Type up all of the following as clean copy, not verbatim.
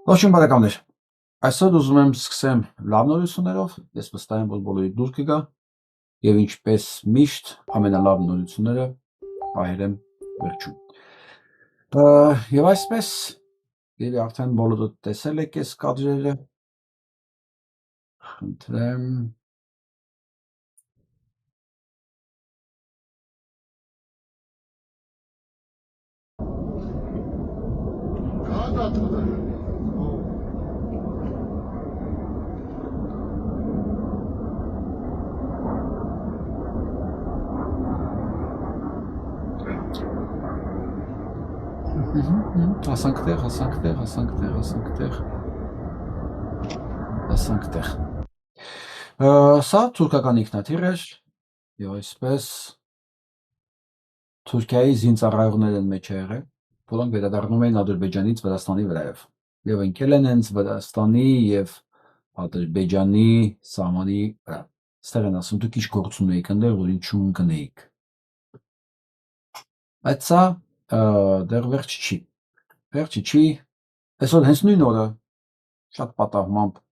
Ողջույն բարեկամներ, այսօր ուզում եմ սկսեմ լավ նորություններով, ես վստահ եմ, որ բոլորի դուր կգա եւ ինչպես միշտ ամենալավ նորությունները պահել եմ վերջում։ Եվ այսպես եւ արդեն բոլորը տեսել եք այս կադրերը, խնդրեմ հասանք տեղ։ Սա թուրքական ինքնաթիռ էր եւ այսպես Թուրքիայի զինծառայողներ են մեջ եղել, որոնք վերադառնում էին Ադրբեջանից Վրաստանի վրայով եւ ընկել են հենց Վրաստանի եւ Ադրբեջանի սահմանի վրա։ Ստեղ են ասում, դուք ինչ գործ ունեիք այնտեղ, որ ինչու ընկնեիք։ Բայց սա դեռ վերջը չի, այսօր հենց նույն օրը շատ պատահմամբ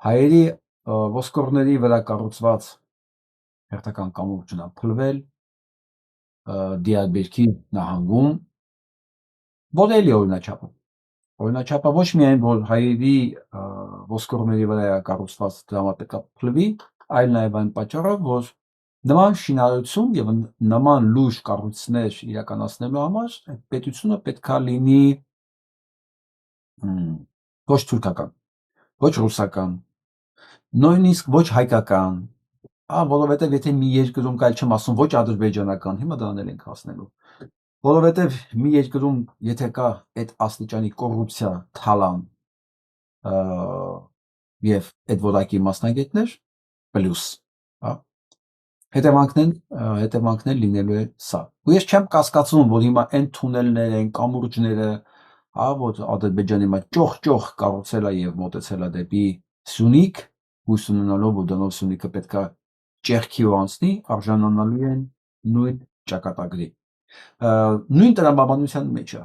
հայերի ոսկորների վրա կառուցված հերթական կամուրջն է փլվել Դիարբեկիրի նահանգում, որ էլի օրինաչափը ոչ միայն որ հայերի ոսկորների վրա կառուցված դրամատիկա փլվի, այլ նաև այն պատճառով, որ նման շինարարություն եւ նման լուրջ կառույցներ իրականացնելու համար այդ պետությունը պետքա լինի ոչ թուրքական, ոչ ռուսական, նույնիսկ ոչ հայկական, որովհետեւ եթե մի երկրում կայլ չեմ ասում ոչ ադրբեջանական, հիմա դրան էլ ենք հասնելու, որովհետեւ մի երկրում եթե կա այդ աստիճանի կոռուպցիա, թալան եւ այդ որակի մասնագետներ, պլյուս, հետևանքն լինելու է սա։ Ու ես չեմ կասկածում, որ հիմա այն թունելները, այն կամուրջները, որ Ադրբեջանի մոտ ճոխ կառուցել է եւ մոտեցել է դեպի Սյունիք, հույս ունենալով, որ դրանով Սյունիքը պետքա ճեղքի ու անցնի, արժանանալու են նույն ճակատագրի։ Նույն տրամաբանության մեջ է։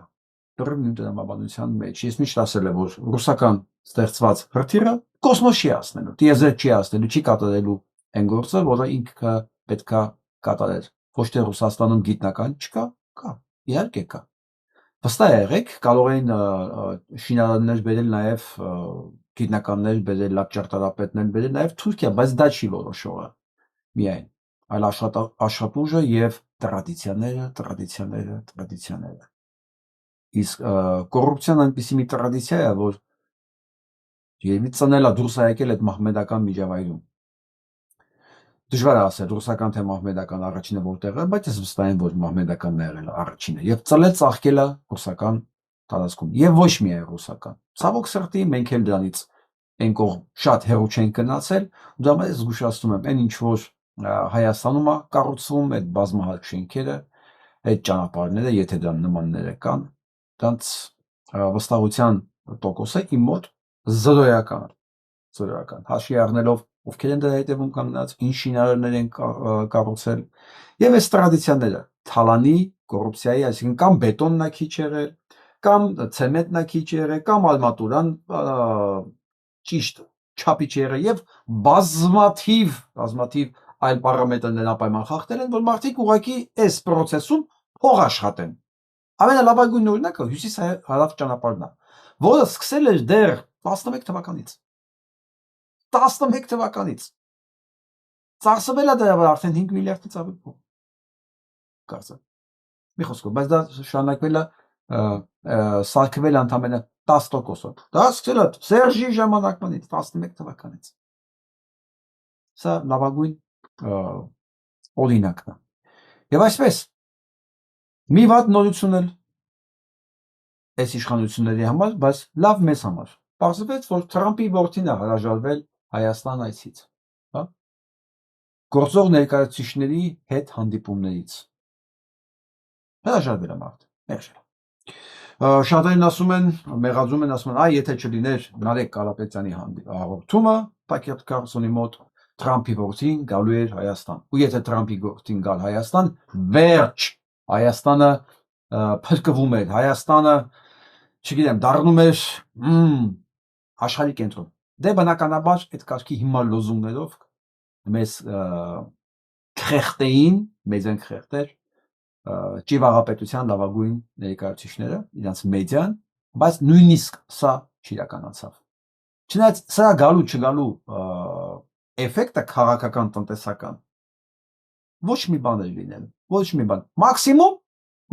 Ես միշտ ասել եմ, որ ռուսական ստեղծված հրթիռը կոսմոս չի հասնելու, տիեզերք չի հասնելու, չի կատարելու այն գործը, որը ինքը պետքա կատարեր։ Ոչ թե Ռուսաստանում գիտնական չկա, կա, իհարկե կա։ Վստահ եղեք, կարող են շինարարներ բերել նաև գիտնականներ բերել, լավ ճարտարապետներ բերել նաև Թուրքիա, բայց դա չի որոշողը միայն, այլ աշխատուժը եւ տրադիցիաները։ Իսկ կոռուպցիան այնպիսի մի տրադիցիա է, որ երևի ծնելա դուրս է եկել այդ մահմեդական միջավայրում։ Դժվար է ասել ռուսական թե մահմեդական առաջինը որտեղ է, բայց ես վստահ եմ, որ մահմեդականն է եղել առաջինը եւ ծլել ծաղկելը ռուսական տարածքում եւ ոչ միայն ռուսական։ Ցավոք սրտի մենք էլ դրանից այն կողմ շատ հեռու չենք գնացել, ու դա ես զգուշացնում եմ, այն ինչ որ Հայաստանում է կառուցվում այդ բազմահարկ շենքերը, այդ ճանապարհները, եթե դրան նմանները կան, դրանց վստահության տոկոսը իմ մոտ զրոյական, հաշվի առնելով ովքեր են դրա հետևում կանգնած, ինչ շինարարներ են կառուցել եւ այս տրադիցիաները թալանի, կոռուպցիայի, այսինքն կամ բետոնն է քիչ եղել, կամ ցեմենտն է քիչ եղել, կամ արմատուրան ճիշտ չափի չեղել եւ բազմաթիվ այլ պարամետրներ անպայման խախտել են, որ մարդիկ ուղղակի այս process-ում փող աշխատեն։ Ամենալավագույն օրինակը հյուսիս-հարավ ճանապարհն է, որը սկսել էր դեռ 11 թվականից։ 11 թվականից ծախսվել է դրա վրա արդեն 5 միլիարդից ավելի փող։ Կարծեմ։ Մի խոսքով, բայց դա շարունակվել է սարքվել ընդամենը 10%-ով։ Դա սկսել է Սերժի ժամանակվանից 11 թվականից։ Սա լավագույն օրինակն է։ Եվ այսպես մի վատ նորություն էլ այս իշխանությունների համար, բայց լավ մեզ համար։ Պարզվեց, որ Թրամփի որդին է հրաժարվել Հայաստան այցից, գործող ներկայացուցիչների հետ հանդիպումներից։ Հրաժարվել է մարդը, մերժել։ Շատերն ասում են, մեղադրում են, ասում են, եթե չլիներ Նարեկ Կարապետյանի հաղորդումը Պակետ Քարսոնի մոտ, Թրամփի որդին գալու էր Հայաստան։ Ու եթե Թրամփի որդին գալ Հայաստան, վերջ, Հայաստանը փրկվում էր, Հայաստանը չգիտեմ, դառնում էր աշխարհի կենտրոն։ Դե բնականաբար այդ կարգի հիմար լոզունգներով մեզ քրեխտեին, մեզ են քրեխտեր ճիվաղապետության լավագույն ներկայացուցիչները, իրանց մեդիան, բայց նույնիսկ սա չիրականացավ։ Չնայած սա գալու չգալու էֆեկտը քաղաքական տնտեսական ոչ մի բան էր լինել, ոչ մի բան։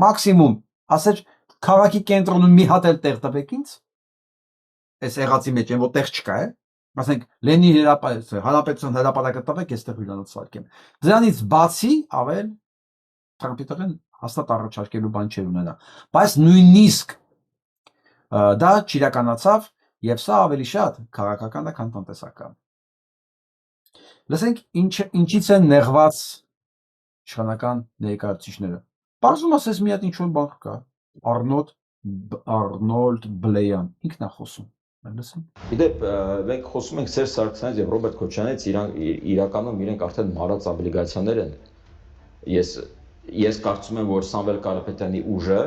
Մաքսիմում, ասեր քաղաքի կենտրոնում մի հատ էլ տեղ տվեք ինձ, այս եղածի մեջ են, որ տեղ չկա, ասենք Լենինի հանրապետության հրապարակը տվեք, այստեղ հյուրանոց սարքեմ։ Դրանից բացի ավել Թրամփի տղեն հաստատ առաջարկելու բան չէր ունենա, բայց նույնիսկ դա չիրականացավ եւ սա ավելի շատ քաղաքական է, քան տնտեսական։ Լսենք ինչից են նեղված իշխանական ներկայացուցիչները։ Բարձում ասես մի հատ ինչ-որ բան կա, Արնոլդ Բլեյան, ինքն է խոսում։ Իդեպ մենք խոսում ենք Սերժ Սարգսյանից եւ Ռոբերտ Քոչարյանից, իրականում իրենք արդեն մարած օբլիգացիաներ են։ Ես կարծում եմ, որ Սամվել Կարապետյանի ուժը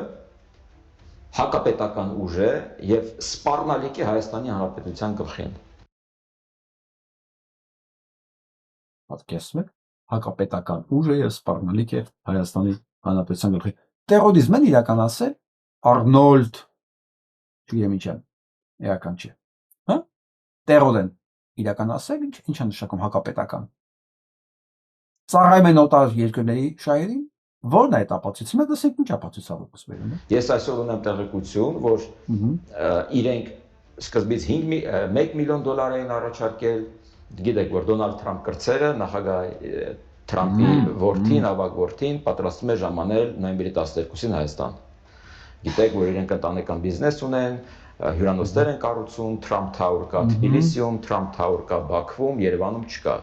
հակապետական ուժ է եւ սպառնալիք է Հայաստանի Հանրապետության գլխին։ Պատկերացնում եք, հակապետական ուժը եւ սպառնալիք է Հայաստանի Հանրապետության գլխին։ Տերորիզմ են իրականացել Արնոլդ, չգիտեմ ինչ է, իրական չէ։ Հա? Տերոր են իրականացել, ինչ է նշանակում հակապետական։ Ծառայում են օտար երկրների շահերին, որն է այդ ապացույցը, դասենք ինչ ապացույցով կսվերում է։ Ես այսօր ունեմ տեղեկություն, որ իրենք սկզբից 1 միլիոն դոլար էին առաջարկել, գիտեք, որ Դոնալդ Թրամփ կրծերը նախագահ Թրամփի որդին, ավագ որդին պատրաստում է ժամանել նոյեմբերի 12-ին Հայաստան։ Գիտեք, որ իրենք ընտանեկան բիզնես ունեն, հյուրանոցներ են կառուցում, Trump Tower կա Թբիլիսիում, Trump Tower կա Բաքվում, Երևանում չկա։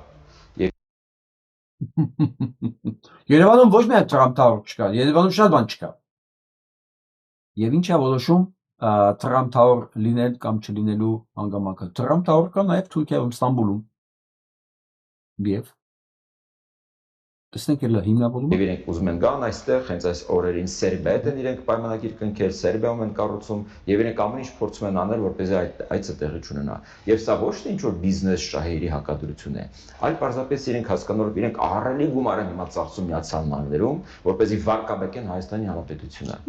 Երևանում ոչ միայն Trump Tower չկա, Երևանում շատ բան չկա։ Եվ ինչ է որոշում Trump Tower լինել կամ չլինելու հանգամանքը։ Trump Tower կա նաև Թուրքիայում, Ստամբուլում։ Եվ տեսնենք էլ հիմնավորումը։ Եվ իրենք ուզում են գան այստեղ, հենց այս օրերին Սերբիա հետ են իրենք պայմանագիր կնքել, Սերբիայում են կառուցում, եւ իրենք ամեն ինչ փորձում են անել, որպեսզի այցը տեղի չունենա։ Եվ սա ոչ թե ինչ որ բիզնես շահերի հակադրություն է, այլ պարզապես իրենք հասկանում են, որ իրենք ահռելի գումար են հիմա ծախսում Միացյալ Նահանգներում, որպեսզի վարկաբեկեն Հայաստանի Հանրապետությունը։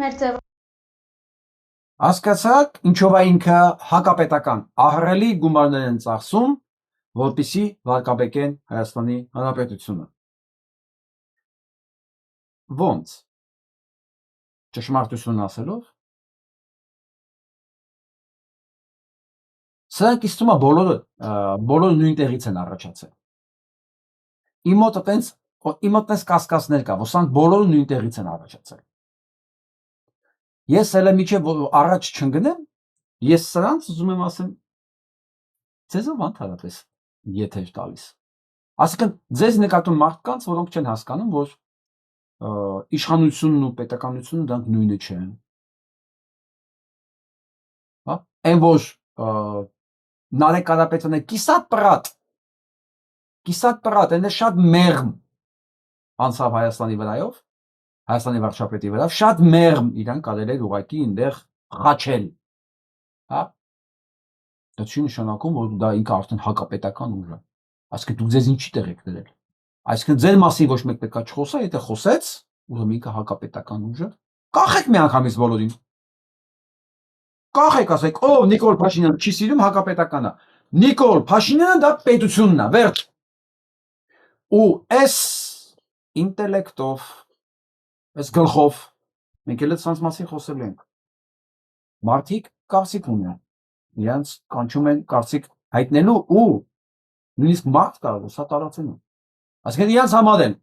Հասկացաք, ինչով է ինքը հակապետական ահռելի գումարներ են ծախսում, որպեսզի վարկաբեկեն Հայաստանի Հանրապետությունը։ Ոնց ճշմարտություն ասելով սրանք իսկ թվում է բոլորը նույն տեղից են առաջացել։ Իմ մոտ այտենց կասկածներ կա, որ սրանք բոլորը նույն տեղից են առաջացել։ Ես հələ միջև առաջ չընկնեմ, ես սրանց ուզում եմ ասեմ ձեզով ընդհանրապես եթեր տալիս։ Այսինքն ձեզ նկատում մարդկանց, որոնք չեն հասկանում, որ իշխանությունն ու պետականությունը դրանք նույնը չեն։ Հա? Այն որ Նարեկ Կարապետյանը կիսատ պրատ, այն է շատ մեղմ անցավ Հայաստանի վրայով, Հայաստանի վարչապետի վրա, շատ մեղմ իրան կարել էր ուղղակի այնտեղ խաչել։ Հա? Դա չի նշանակում, որ դա ինքը արդեն հակապետական ուժ է։ Այսինքն դուք ձեզ ինչի տեղ եք դրել։ Այսինքն ձեր մասին ոչ մեկ պետք է չխոսա, եթե խոսեց, ուրեմն ինքը հակապետական ուժ է։ Կախեք միանգամից բոլորին։ Կախեք, ասեք, ով Նիկոլ Փաշինյանը չի սիրում, հակապետական է։ Նիկոլ Փաշինյանը դա պետությունն է, վերջ։ Ու այս ինտելեկտով, այս գլխով մենք էլ այդ մասին խոսել ենք։ Մարդիկ կարծիք ունեն, իրենց կանչում են կարծիք հայտնելու ու նույնիսկ մարդ կարող է սա տարածելու։ Այսինքն իրենց համար են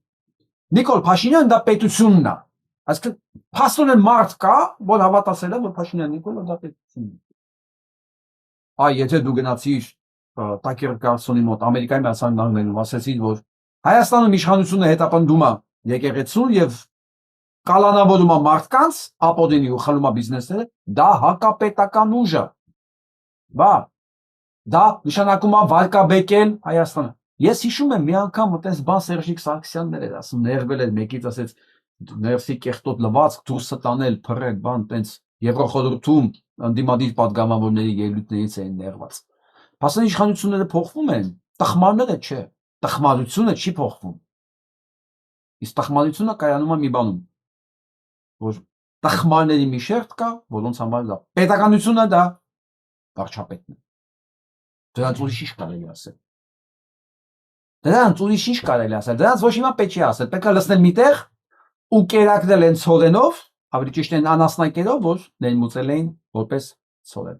Նիկոլ Փաշինյանը դա պետությունն է։ Այսինքն փաստորեն մարդ կա, որ հավատացել է, որ Փաշինյան Նիկոլը դա պետությունն է։ Այ եթե դու գնացիր Տակեր Կարլսոնի մոտ Ամերիկայի Միացյալ Նահանգներում, ասեցիր, որ Հայաստանում իշխանությունը հետապնդում է եկեղեցուն եւ կալանավորում է մարդկանց, ապօրինի ու խլում է բիզնեսները, դա հակապետական ուժ է։ Բա դա նշանակում է վարկաբեկել Հայաստանը։ Ես հիշում եմ մի անգամ այտենց բան Սերժիկ Սարգսյանն էր ասում, ներվել էր մեկից, ասեց ներսի կեղտոտ լվացք, դուրս տանել, փռել, բան, այտենց Եվրոխորհրդում ընդդիմադիր պատգամավորների ելույթներից էին նեղված։ Փաստորեն իշխանությունները փոխվում են, տխմարները չէ, տխմարությունը չի փոխվում։ Իսկ տխմարությունը կայանում է մի բանում, որ տխմարների մի շերտ կա, որոնց համար դա պետականությունը դա վարչապետն է։ Դրանց ուրիշ ինչ կարելի ասել։ Դրանց ուրիշ ինչ կարելի ասել։ Դրանց ոչ հիմա պետք չի ասել, պետք է լցնել միտեղ ու կերակրել են ցորենով, ավելի ճիշտ են անասնակերով, որ ներմուծել էին որպես ցորեն։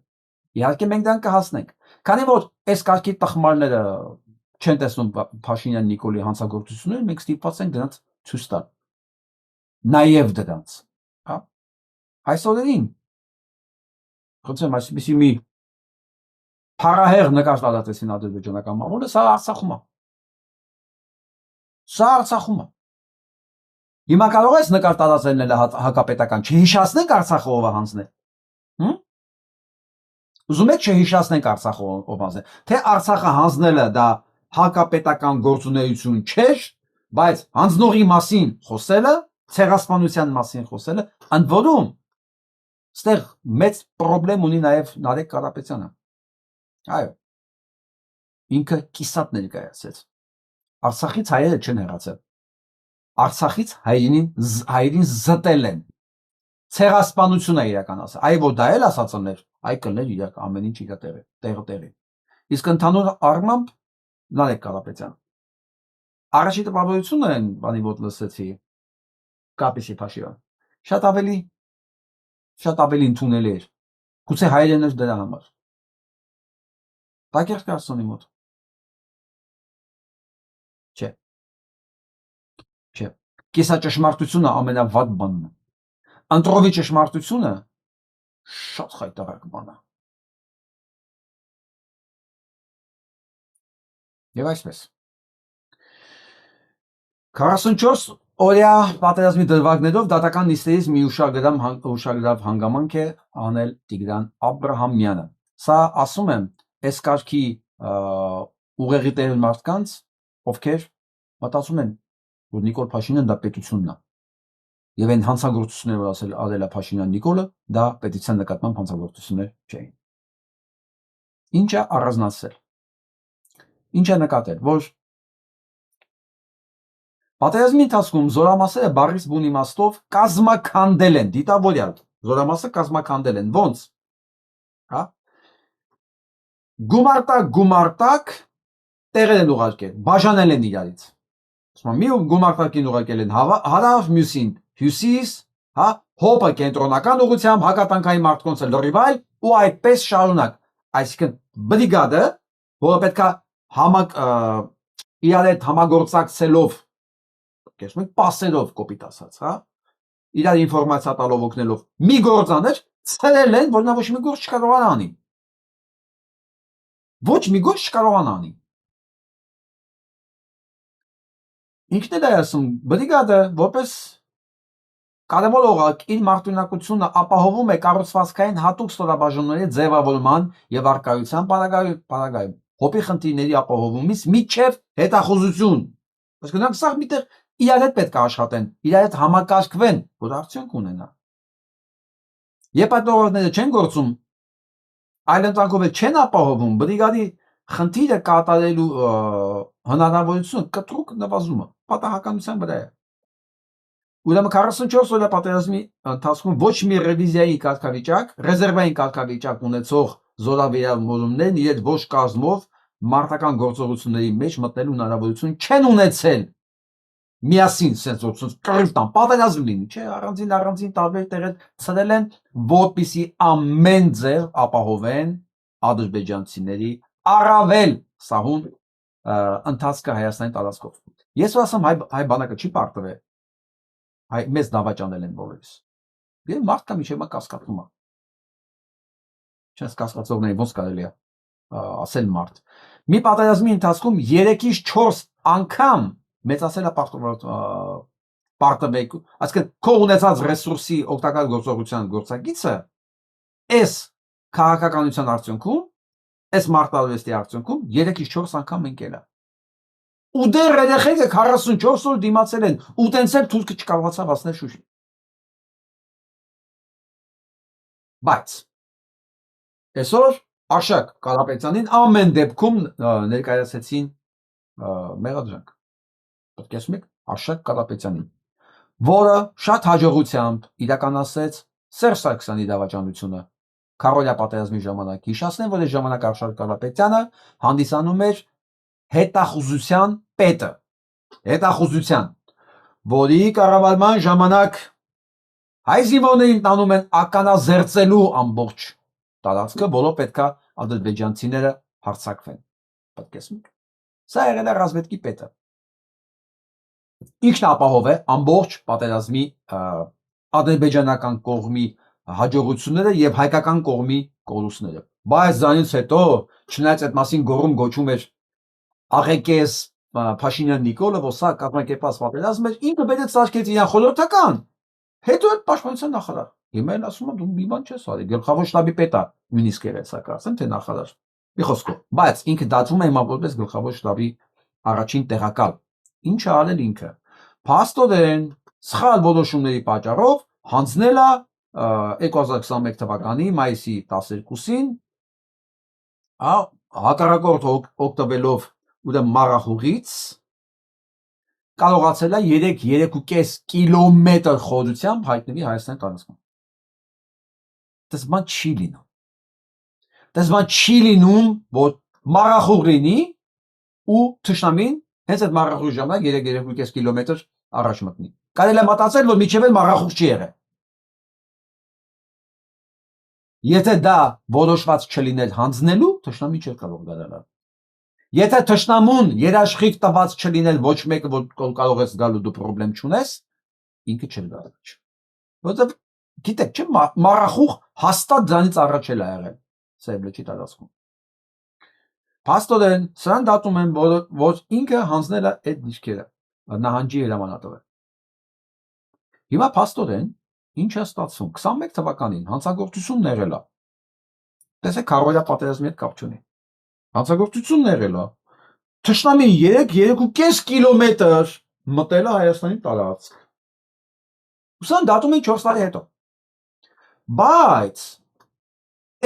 Իհարկե մենք դրան կհասնենք։ Քանի որ այս կարգի տխմարները չեն տեսնում Փաշինյան Նիկոլի հանցագործությունները, մենք ստիպված ենք դրանց ցույց տալ։ Նաև դրանց, հա։ Այս օրերին խնդրեմ, այսպեսի մի փառահեղ նկար տարածեցին ադրբեջանական մամուլը, սա Արցախում է։ Սա Արցախում է։ Հիմա կարող ես նկար տարածել հակապետական, չհիշացնենք Արցախը ով է հանձնել։ Ուզում եք չհիշացնենք Արցախը ով հանձնել, թե Արցախը հանձնելը դա հակապետական գործունեություն չէր, բայց հանձնողի մասին խոսելը, ցեղասպանության մասին խոսելը, ընդ որում ստեղ մեծ խնդրեմ ունի նաև Նարեկ Կարապետյանը։ Այո։ Ինքը կիսատ ներկայացեց։ Արցախից հայերը չեն հեռացել։ Արցախից հայերին զտել են։ Ցեղասպանություն է իրականացել։ Այ որ դա էլ ասածներ, այ կլներ իրակ ամեն ինչ իր տեղը։ Իսկ ընդհանուր առմամբ Նարեկ Կարապետյան։ Առաջի տպավորությունը են բանի ոտ լսեցի Կապիսի Փաշիվան։ Շատ ավելի ընդունելի էր։ Գուցե հայերեն էր դրա համար։ Տակեր կարծոնի մոտ։ Չէ։ Չէ։ Կիսաճշմարտությունը ամենավատ բանն է։ Ընտրովի ճշմարտությունը շատ խայտարակ բան է։ Եվ այսպես 44 օրյա պատերազմի դրվագներով դատական նիստերից մի ուշագրավ հանգամանք է անել Տիգրան Աբրահամյանը։ Սա ասում եմ այս կարգի ուղեղի տեր մարդկանց, ովքեր մտածում են, որ Նիկոլ Փաշինյանը դա պետությունն է։ Եվ այն հանցագործությունները, որ արել է Փաշինյան Նիկոլը, դա պետության նկատմամբ հանցագործություններ չէին։ Ինչ է առանձնացել։ Ինչ է նկատել, որ պատերազմի ընթացքում զորամասերը բառից բուն իմաստով կազմաքանդել են, դիտավորյալ, զորամասը կազմաքանդել են, ոնց, հա, գումարտակ տեղեր են ուղարկել, բաժանել են իրարից, մի գումարտակին ուղարկել են հարավ, մյուսին հյուսիս, հա, հոպը կենտրոնական ուղղությամբ, հակատանկային մարդկանց լրիվ այլ ու այդպես շարունակ, այսինքն բրիգադը, որը պետքա իրար հետ համագործակցելով, պասերով կոպիտ ասած, հա, իրար ինֆորմացիա տալով օգնելով, մի գործաներ ցրել են, որ նա ոչ մի գործ չկարողանա անի։ Ոչ մի գործ չկարողանա անի։ Ինքն էլ է ասում, բրիգադը որպես կարևոր օղակ իր մարտունակությունը ապահովում է կառուցվածքային հատուկ ստորաբաժանումների ձևավորման եւ առկայության պարագայում, հոպի խնդիրների ապահովումից մինչեւ հետախուզություն։ Այսինքն նրանք սա միտեղ իրար հետ պետք է աշխատեն, իրար հետ համակարգվեն, որ արդյունք ունենա։ Երբ այդ օղակները չեն գործում, այլընտրանքով չեն ապահովում, բրիգադի խնդիրը կատարելու հնարավորությունը կտրուկ նվազում է, պատահականության վրա է։ Ուրեմն 44 օրյա պատերազմի ընթացքում ոչ մի ռևիզիայի կարգավիճակ, ռեզերվային կարգավիճակ ունեցող զորավիրավորումներն իրենց ոչ կազմով մարտական գործողությունների մեջ մտնելու հնարավորություն չեն ունեցել։ Միասին sense գործություն կռիվ տան, պատերազմ լինի, չէ, առանձին տարբեր տեղեր ցրել են, որպեսզի ամեն ձև ապահովեն ադրբեջանցիների առավել սահուն ընթացքը Հայաստանի տարածքով։ Ես ասում հայ բանակը չի պարտվել, հայ մեծ դավաճանել են բոլորիս։ Եվ մարդկա միջև կասկածում է։ Չես կասկածողների ոնց կարելի է ասել մարդ։ Մի պատերազմի ընթացքում 3-ից 4 անգամ մեծացել է պարտվեք, այսինքն քո ունեցած ռեսուրսի օգտակար գործողության գործակիցը այս քաղաքականության արդյունքում, այս մարտավեստի արդյունքում 3-ից 4 անգամ ընկել է։ Ու դեռ երեխեքը 44 օր դիմացել են, ու տենցել թուրքը չկարողացավ հասնել Շուշի։ Բայց Այսօր Արշակ Կարապետյանին ամեն դեպքում ներկայացեցին մեղադրանք։ Պատկերացնում եք Արշակ Կարապետյանին, որը շատ հաջողությամբ իրականացրեց Սերժ Սարգսյանի դավաճանությունը Քարոզիա պատերազմի ժամանակ։ Հիշեցնեմ, որ այս ժամանակ Արշակ Կարապետյանը հանդիսանում էր հետախուզության պետը, հետախուզության, որի կառավարման ժամանակ հայ զինվորներին տանում են ականազերծելու ամբողջ տարածքը, որով պետքա ադրբեջանցիները հարձակվեն։ Պատկերացնում եք։ Սա եղել է ռազմետքի պետը։ Ինքն ապահով է ամբողջ պատերազմի ադրբեջանական կողմի հաջողությունները եւ հայկական կողմի կորուստները։ Բայց դրանից հետո, չնայած այդ մասին գոչում էր աղեկես Փաշինյան Նիկոլը, որ սա կազմակերպված պատերազմ էր, ինքը բերեց սարքեց իրան խորհրդական, հետո այդ պաշտպանության նախարար։ Հիմա էլ ասում եմ դու մի բան չես արի, գլխավոր շտաբի պետա նույնիսկ երեցակա, ասեմ թե նախարար։ Մի խոսքով, բայց ինքը դատվում է հիմա որպես գլխավոր շտաբի առաջին տեղակալ։ Ինչ արել ինքը։ Փաստորեն սխալ որոշումների պատճառով հանձնել է 2021 թվականի մայիսի 12-ին հակառակորդ օգտվելով ուրեմն մառախուղից կարողացել է 3.5 կիլոմետր խորությամբ հայտնվի Հայաստանի տարածքում։ Դες բան չի լինում։ Դες բան չի լինում, որ մառախուղ լինի ու թշնամին հենց այդ մառախուղի ժամանակ 3.5 կիլոմետր առաջ մտնի։ Կարելի է մտածել, որ միջև էլ մառախուղ չի եղել։ Եթե դա որոշված չլիներ հանձնելու, թշնամին չէր կարող դառնալ։ Եթե թշնամուն երաշխիք տված չլինել ոչ մեկը, որ կարող ես գալու դու խնդրեմ չունես, ինքը չէր դառնա։ Որովհետև գիտեք, չէ՞ մառախուղ հաստատ դրանից առաջ էլ ա եղել Սերբլեջի տարածքում։ Փաստորեն սրան դատում են, որ ինքը հանձնել է այդ դիրքերը, նահանջի հրամանատար։ Հիմա փաստորեն ինչ է ստացվում 21 թվականին հանցագործությունն եղել է։ Տեսեք, Քարոզիա պատերազմի հետ կապ չունի։ Հանցագործությունն եղել է։ Թշնամին 3.5 կիլոմետր մտել է Հայաստանի տարածք։ Ուսան դատում են 4 տարի հետո։ Բայց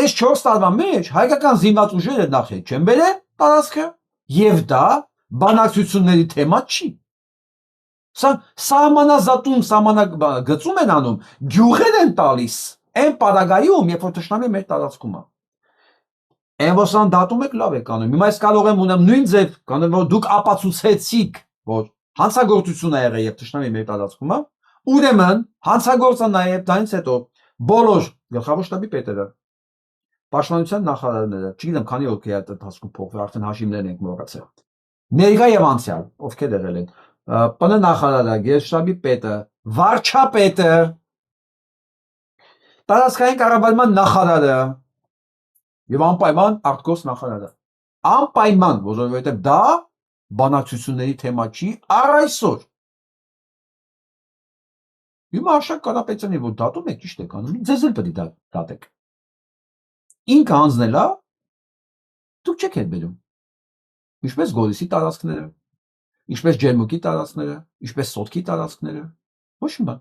այս 4 տարվա մեջ հայկական զինված ուժերը նախ չեն բերել տարածքը եւ դա բանակցությունների թեմա չի։ Սա սահմանազատում, սահմանագծում են անում, գյուղեր են տալիս այն պարագայում, երբ որ թշնամի մեր տարածքում է։ Այն որ սան դատում եք լավ եք անում։ Հիմա ես կարող եմ ունեմ նույն ձև, կանեմ որ դուք ապացուցեցիք, որ հանցագործություն է եղել եւ թշնամի մեր տարածքում է, ուրեմն հանցագործը նաեւ դրանից հետո բոլոր գլխավոր շտաբի պետերը, պաշտպանության նախարարները, չգիտեմ քանի օր է այդ ընթացքում փոխվել, արդեն հաշիվներն ենք մոռացել։ Ներկա եւ անցյալ, ովքեր եղել են, ՊՆ նախարարը, գերշտաբի պետը, վարչապետը, տարածքային կառավարման նախարարը եւ անպայման արտգործ նախարարը։ Անպայման, որովհետեւ դա բանակցությունների թեմա չի առ այսօր։ Հիմա Արշակ Կարապետյանի որ դատում եք, ճիշտ եք անում, ձեզ էլ պետք է դատեք։ Ինքը հանձնել է, դուք չեք հետ բերում։ Ինչպես Գորիսի տարածքները, ինչպես Ջերմուկի տարածքները, ինչպես Սոտքի տարածքները, ոչ մի բան։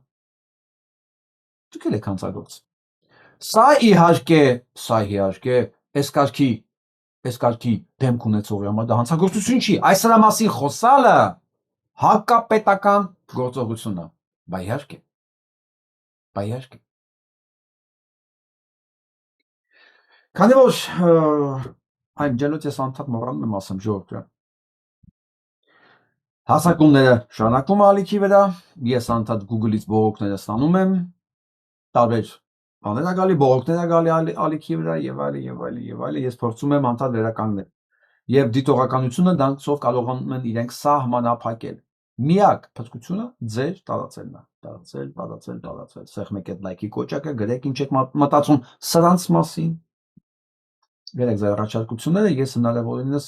Դուք էլ եք հանցագործ։ Սա իհարկե, այս կարգի դեմք ունեցողի համար դա հանցագործություն չի, այս սրա մասին խոսալը հակապետական գործողություն է, բա իհարկե։ Քանի որ այն ջանոց ես անդադ մոռանում եմ ասեմ ժողովուրդ։ Հասակումները շարունակվում ալիքի վրա, ես անդադ Google-ից բողոքները ստանում եմ, տարբեր բաներ գալի, բողոքներ գալի ալիքի վրա եւ այլն, ես փորձում եմ անդադ վերականգնել։ Եվ դիտողականությունը դրանցով կարողանում են իրենք սահմանափակել։ Միակ փրկությունը ձեր տարածելն է, տարածել, սեղմեք այդ լայքի կոճակը, գրեք ինչ եք մտածում սրանց մասին։ Գրեք ձեր առաջարկությունները, ես հնարավորինս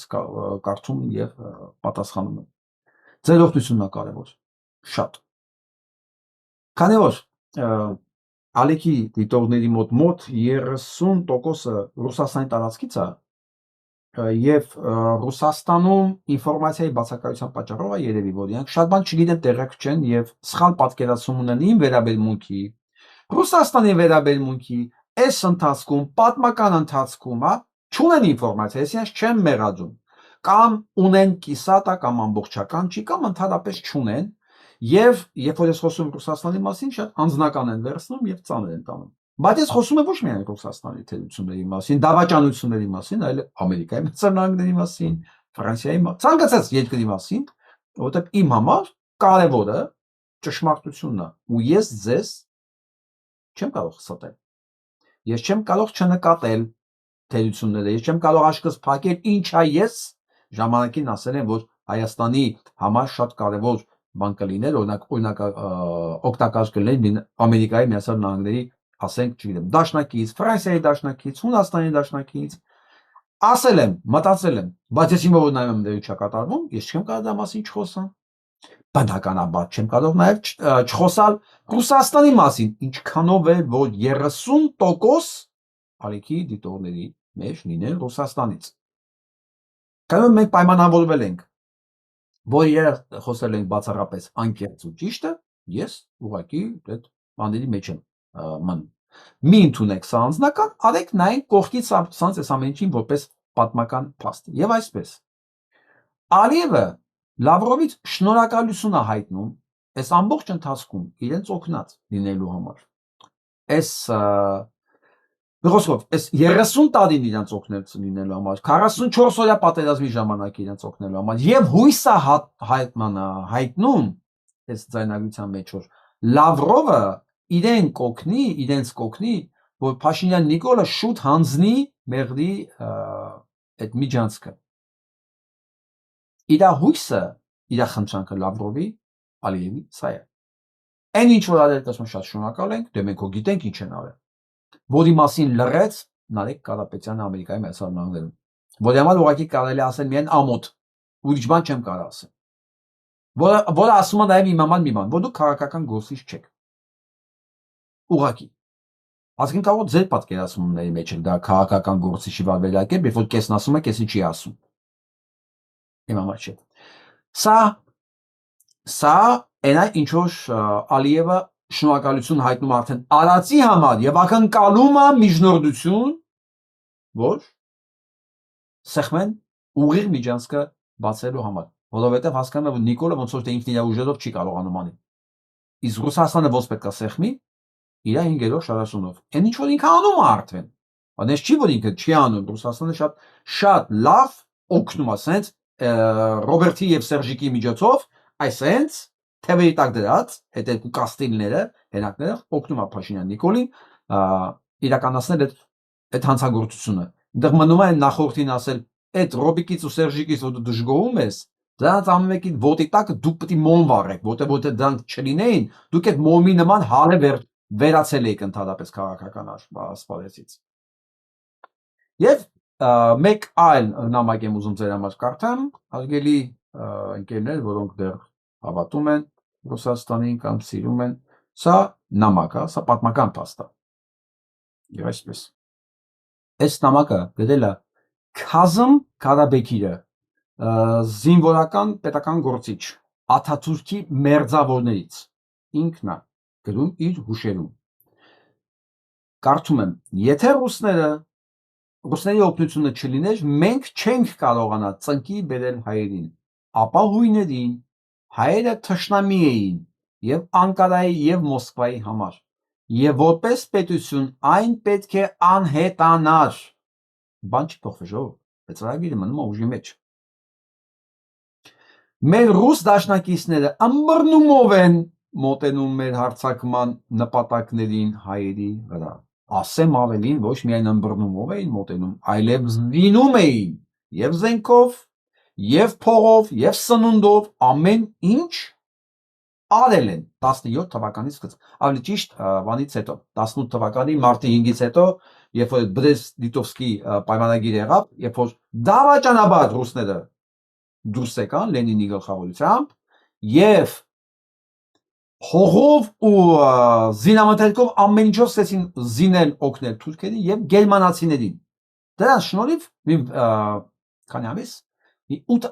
կարդում եւ պատասխանում եմ։ Ձեր օգնությունն է կարևոր, շատ։ Քանի որ ալիքի դիտողների մոտ 30%-ը Ռուսաստանի տարածքից է եւ Ռուսաստանում ինֆորմացիայի բացակայության պատճառով է երևի, որ իրանք շատ բան չգիտեն, տեղյակ չեն եւ սխալ պատկերացում ունեն ին վերաբերմունքի, Ռուսաստանի վերաբերմունքի, այս ընթացքում, պատմական ընթացքում, չունեն ինֆորմացիա, այսինքն չեն մեղադրում, կամ ունեն կիսատա կամ ամբողջական չի, կամ ընդհանրապես չունեն, եւ երբ որ ես խոսում եմ Ռուսաստանի մասին, շատ անձնական են վերցնում եւ ծանր են տանում։ Բայց ես խոսում եմ ոչ միայն Ռուսաստանի թերությունների մասին, դավաճանությունների մասին, այլ Ամերիկայի մրցանակների մասին, Ֆրանսիայի, ցանկացած երկրի մասին, որովհետեւ իմ համար կարևորը ճշմարտությունն է, ու ես ձեզ չեմ կարող ստել։ Ես չեմ կարող չնկատել թերությունները, ես չեմ կարող աշկս փակել, ինչա ես ժամանակին ասել եմ, որ Հայաստանի համար շատ կարևոր բան կլիներ, օրինակ օգտակար կլիներ Ամերիկայի Միացյալ Նահանգների, ասենք, չգիտեմ, դաշնակից, Ֆրանսիայի դաշնակից, Հունաստանի դաշնակից, ասել եմ, մտածել եմ, բայց ես հիմա որ նայում եմ դեր ինչա կատարվում, ես չեմ կարող դա մասին չխոսամ։ Բնականաբար չեմ կարող նաև չխոսալ Ռուսաստանի մասին, ինչքանով է, որ 30% ալիքի դիտողների մեջ լինեն Ռուսաստանից։ Կայուն մենք պայմանավորվել ենք, որ երբ խոսել ենք բացառապես անկեղծ ու ճիշտը, ես ուղղակի այդ բաների մեջ եմ մնում։ Մի ընդունեք սա անձնական, արեք նայեք կողքից սանց այս ամեն ինչին որպես պատմական փաստ։ Եվ այսպես Ալիևը Լավրովից շնորհակալություն է հայտնում այս ամբողջ ընթացքում իրենց օգնած լինելու համար։ Այս Խոսքով, այս 30 տարին իրենց օգնել լինելու համար, 44 օրյա պատերազմի ժամանակ իրենց օգնելու համար, եւ հույսը հայտնում այս ձայնագրության մեջ, որ Լավրովը իրենց կօգնի, որ Փաշինյան Նիկոլը շուտ հանձնի մեղրի այդ միջանցքը։ Իրա հույսը, իրա խնդրանքը Լավրովի, Ալիևի սա է։ Այն ինչ որ արել դասում շատ շնորհակալ ենք, դե մենք գիտենք ինչ են արել։ Որի մասին լռեց Նարեկ Կարապետյանը Ամերիկայի Միացյալ Նահանգներում, որի համար ուղղակի կարելի է ասել միայն ամոթ, ուրիշ բան չեմ կարող ասել, որը ասում է նաև իմ համար մի բան, որ դուք քաղաքական գործիչ չեք, ուղղակի, ասենք կարող ձեր պատկերացումների մեջ եք դա քաղաքական գործիչի վարվելակերպ, երբ որ կեսն ասում է, կեսը չի ասում, իմ համար չէ, սա այն է ինչ որ Ալիևը շնորհակալություն հայտնում արդեն արածի համար եւ ակնկալում է միջնորդություն, որ սեղմեն ուղիղ միջանցքը բացելու համար, որովհետեւ հասկանում է, որ Նիկոլը ոնց որ ինքն իր ուժերով չի կարողանում անի։ Իսկ Ռուսաստանը ոնց պետք է սեղմի իր 5-րդ շարաշունով։ Այն ինչ որ ինքը անում է արդեն։ Բայց չի որ ինքը չի անում, Ռուսաստանը շատ լավ օգնում է, ասենց Ռոբերտի եւ Սերժիկի միջոցով, այսենց թևերի տակ դրած այդ երկու կաստիլները, հենակները օգնում է Փաշինյան Նիկոլին իրականացնել այդ հանցագործությունը։ Դեռ մնում է նախորդին ասել, այդ Ռոբիկից ու Սերժիկից որ դու դժգոհում ես, դրանց ամենի ոտի տակը դուք պետք է մոմ վառեք, որտեղ դրանք չլինեին, դուք այդ մոմի նման հալը վերացել եք ընդհանրապես քաղաքական ասպարեզից։ Եվ մեկ այլ նամակ եմ ուզում ձեր համար կարդամ, հարգելի ընկերներ, որոնք դեռ հավատում են Ռուսաստանին կամ սիրում են, սա նամակ է, սա պատմական փաստ է։ Եվ այսպես։ Այս նամակը գրել է Քազմ Ղարաբեկիրը, զինվորական պետական գործիչ, Աթաթուրքի մերձավորներից, ինքն է գրում իր հուշերում։ Կարդում եմ. Եթե ռուսների օգնությունը չլիներ, մենք չենք կարողանա ծնկի բերել հայերին, ապա հույներին հայերը թշնամի էին եւ Անկարայի եւ Մոսկվայի համար, եւ որպես պետություն այն պետք է անհետանար։ Բան չի փոխվել, ժողովուրդ, այդ ծրագիրը մնում է ուժի մեջ։ Մեր ռուս դաշնակիցները ըմբռնումով են մոտենում մեր հարձակման նպատակներին հայերի վրա։ Ասեմ ավելին, ոչ միայն ըմբռնումով էին մոտենում, այլև զինում էին եւ զենքով, եւ փողով, եւ սնունդով, ամեն ինչ արել են 17 թվականից սկսած, ավելի ճիշտ բանից հետո, 18 թվականի մարտի 5-ից հետո, երբ որ Բրեստ-Լիտովսկի պայմանագիրը եղավ, երբ որ դավաճանաբար ռուսները դուրս եկան Լենինի գլխավորությամբ եւ հողով ու զինամթերքով ամեն ինչով սկսեցին զինել, օգնել թուրքերին եւ գերմանացիներին։ Դրանց շնորհիվ քանի ամիս 8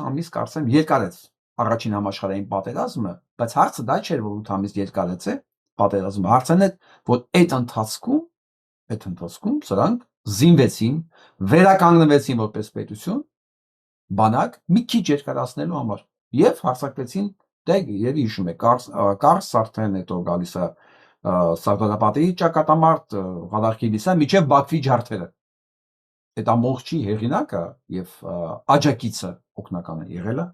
ամիս կարծեմ երկարեց առաջին համաշխարհային պատերազմը, բայց հարցը դա չէր, որ 8 ամիս երկարեց է պատերազմը, հարցն է, որ այդ ընթացքում այդ ընթացքում սրանք զինվեցին, վերականգնվեցին որպես պետություն, բանակ մի քիչ երկարացնելու համար եւ հարձակվեցին դե եւ հիշում եք Կարս արդեն հետո գալիս է Սարդարապետի ճակատամարտ Ղադարքիլիսա միջև Բաքվի ջարդերը այդ ամբողջի հեղինակը եւ աջակիցը օգնականը եղել է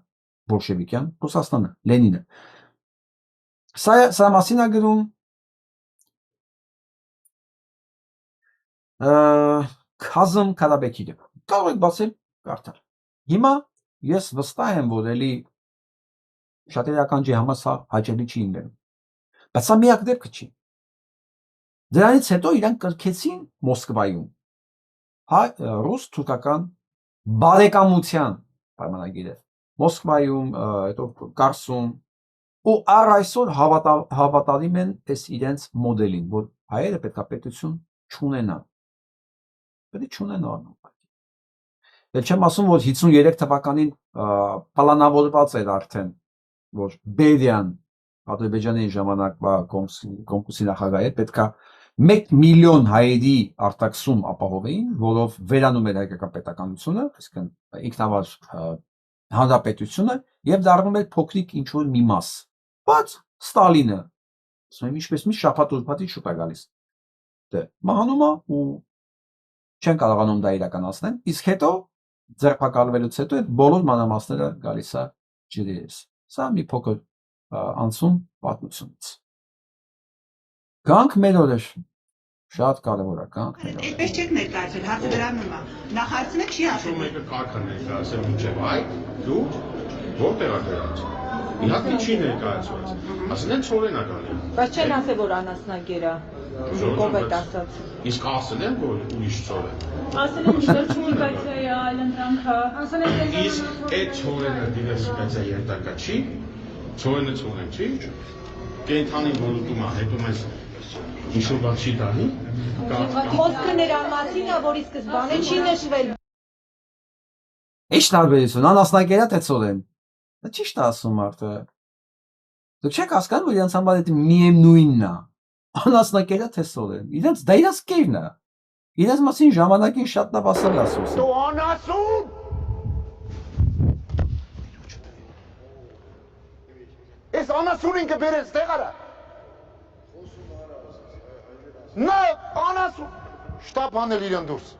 բոլշևիկյան Ռուսաստանը Լենինը սա մասին է գրում Քազմ Կարաբեկիլը կարող եք բացել կարդալ հիմա ես վստահ եմ որ էլի շատ իրականջի համար սա հաճելի չի լինելու բայց սա միակ դեպքը չի դրանից հետո իրանք կրկեցին Մոսկվայում ռուս-թուրքական բարեկամության պայմանագիրը Մոսկվայում հետո Կարսում ու առ այսօր հավատալին են այս իրենց մոդելին որ հայերը պետք է պետություն չունենան պետք չունենան Էլ չեմ ասում, որ 53 թվականին պլանավորված էր արդեն, որ Բերիան, Ադրբեջանի ժամանակվա կոմկուսի նախագահը պետքա 1 միլիոն հայերի արտաքսում ապահովեին, որով վերանում էր հայկական պետականությունը, այսինքն ինքնավար հանրապետությունը եւ դառնում էր փոքրիկ ինչ-որ մի մաս։ Բայց Ստալինը, ասում եմ, ինչպես մի շաբաթ-ուրբաթի շուտ է գալիս։ Դե, մահանում է ու չեն կարողանում դա իրականացնել, իսկ հետո ձերբակալվելուց հետո այդ բոլոր մանրամասները գալիս է ջրի ես։ Սա մի փոքր անցում պատմությունից։ Գանք մեր օրեր, շատ կարևոր է, գանք մեր օրեր։ Այդպես չեք ներկայացել, հարցը դրանում է։ Նախ հարցնեք չի ասել։ Մեկը կարգը ներկայացել մինչև այդ, դու որտեղ ա դրած։ Իհարկե չի ներկայացված։ Ասել են ծորեն ա գալի։ Բայց չեն ասել որ անասնագիր է։ Ով է ասած։ Իսկ ասել են որ ուրիշ ծոր է։ Ասել են դիվերսիֆիկացիա այլընտրանք է։ Ասել են Իսկ այդ ծորենը դիվերսիֆիկացիա ենթակա չի։ Ծորենը ծորեն չի։ Կենթանի ոլորտում է հետո մեզ ինչ-որ բան չի տալի։ Խոսքը նրա մասին է, որի սկզբանը չի նշվել։ Ինչ տարբերություն, անասնագերա թե ծորեն։ Դա ճիշտ է ասում մարդը։ Դուք չեք հասկանում, որ իրենց համար դա միևնույնն է։ Անասնակերա թե սորեն։ Իրենց դա իրենց կերն է։ Իրենց մասին ժամանակին շատ լավ ասել է ասում։ Դու անասուն։ Ես անասունին կբերես տեղ արա։ Նա անասուն։ Շտապ անել իրեն դուրս։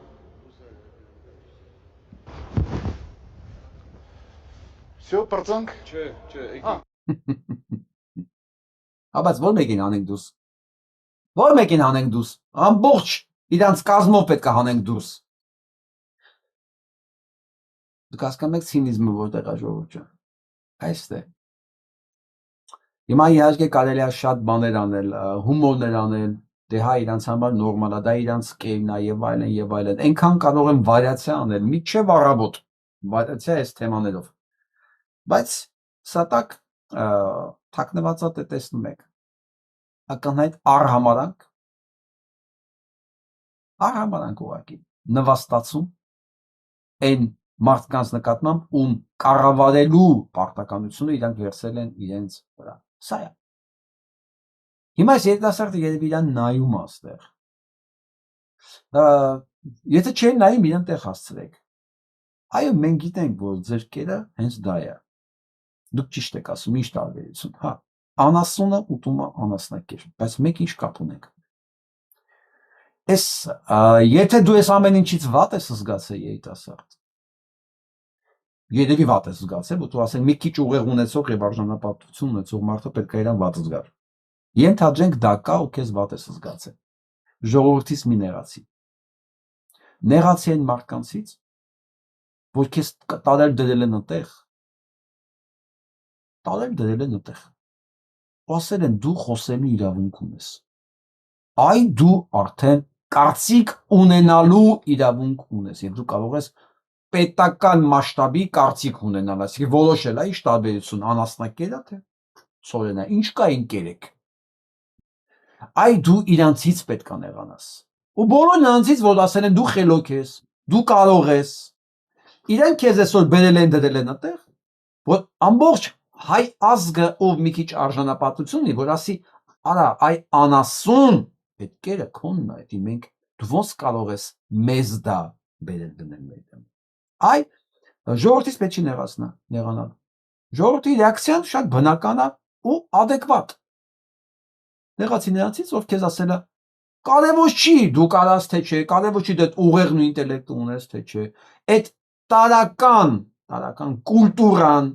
Всё, պրծանք։ Չէ։ Բայց ո՞ր մեկին անենք դուրս։ Ո՞ր մեկին անենք դուրս։ Ամբողջ իրանց կազմով պետք է հանենք դուրս։ Դուք հասկանում եք ցինիզմը որտեղ է ժողովուրդ ջան։ Այստեղ։ Հիմա իհարկե կարելի է շատ բաներ անել, հումորներ անել, դե հա իրանց համար նորմալ է, դա իրանց կերն է եւ այլն եւ այլն։ Այնքան կարող են վարիացիա անել, միջև առավոտ։ Վարիացիա այս թեմաներով։ Բայց սա տակ թաքնված է տեսնում եք։ Ակնհայտ արհամարանք ուղղակի նվաստացում այն մարդկանց նկատմամբ ում կառավարելու պարտականությունը իրանք վերցել են իրենց վրա։ Սա է։ Հիմա այս երիտասարդը երևի իրան նայում է այստեղ։ Եթե չեն նայում իրան տեղ հասցրեք։ Այո, մենք գիտենք, որ ձեր կերը հենց դա է։ Դուք ճիշտ եք ասում, ինչ տարբերություն, հա։ Անասունը ուտում է անասնակեր, բայց մեկ ինչ կապ ունենք։ Եթե դու ես ամեն ինչից վատ ես զգացել երիտասարդ, երևի վատ ես զգացել, որ դու ասել մի քիչ ուղեղ ունեցող եւ արժանապատվություն ունեցող մարդը պետք է իրան վատ զգար։ Ենթադրենք դա կա ու քեզ վատ ես զգացել։ Ժողովրդից մի նեղացի։ Նեղացի են մարդկանցից, որ քեզ տարել դրել են այդտեղ։ Տարել դրել են այդտեղ։ Ասել են դու խոսելու իրավունք ունես։ Այ դու արդեն կարծիք ունենալու իրավունք ունես եւ դու կարող ես պետական մասշտաբի կարծիք ունենալ, այսինքն որոշել է ինչ տարբերություն անասնակերա թե սորենա, ինչ կա ինքերեք։ Այ դու իրանցից պետք է նեղանաս։ Ու բոլոր նրանցից որ ասել են դու խելոք ես, դու կարող ես։ Իրենք քեզ այսօր բերել են դրել են այդտեղ, որ ամբողջ հայ ազգը ով մի քիչ արժանապատվություն ունի, որ ասի, արա, այ անասուն, այդ կերը քոնն է, դի մենք դու ոնց կարող ես մեզ դա բերել դնել մեր դեմ։ Այ ժողովրդից պետք չի նեղանալ։ Ժողովրդի ռեակցիան շատ բնական է ու adekvat։ Նեղացի նրանցից, ով քեզ ասել է կարևոր չի դու կարաս թե չէ, կարևոր չի դու ուղեղն ու ինտելեկտը ունես թե չէ, այդ տարական կուլտուրան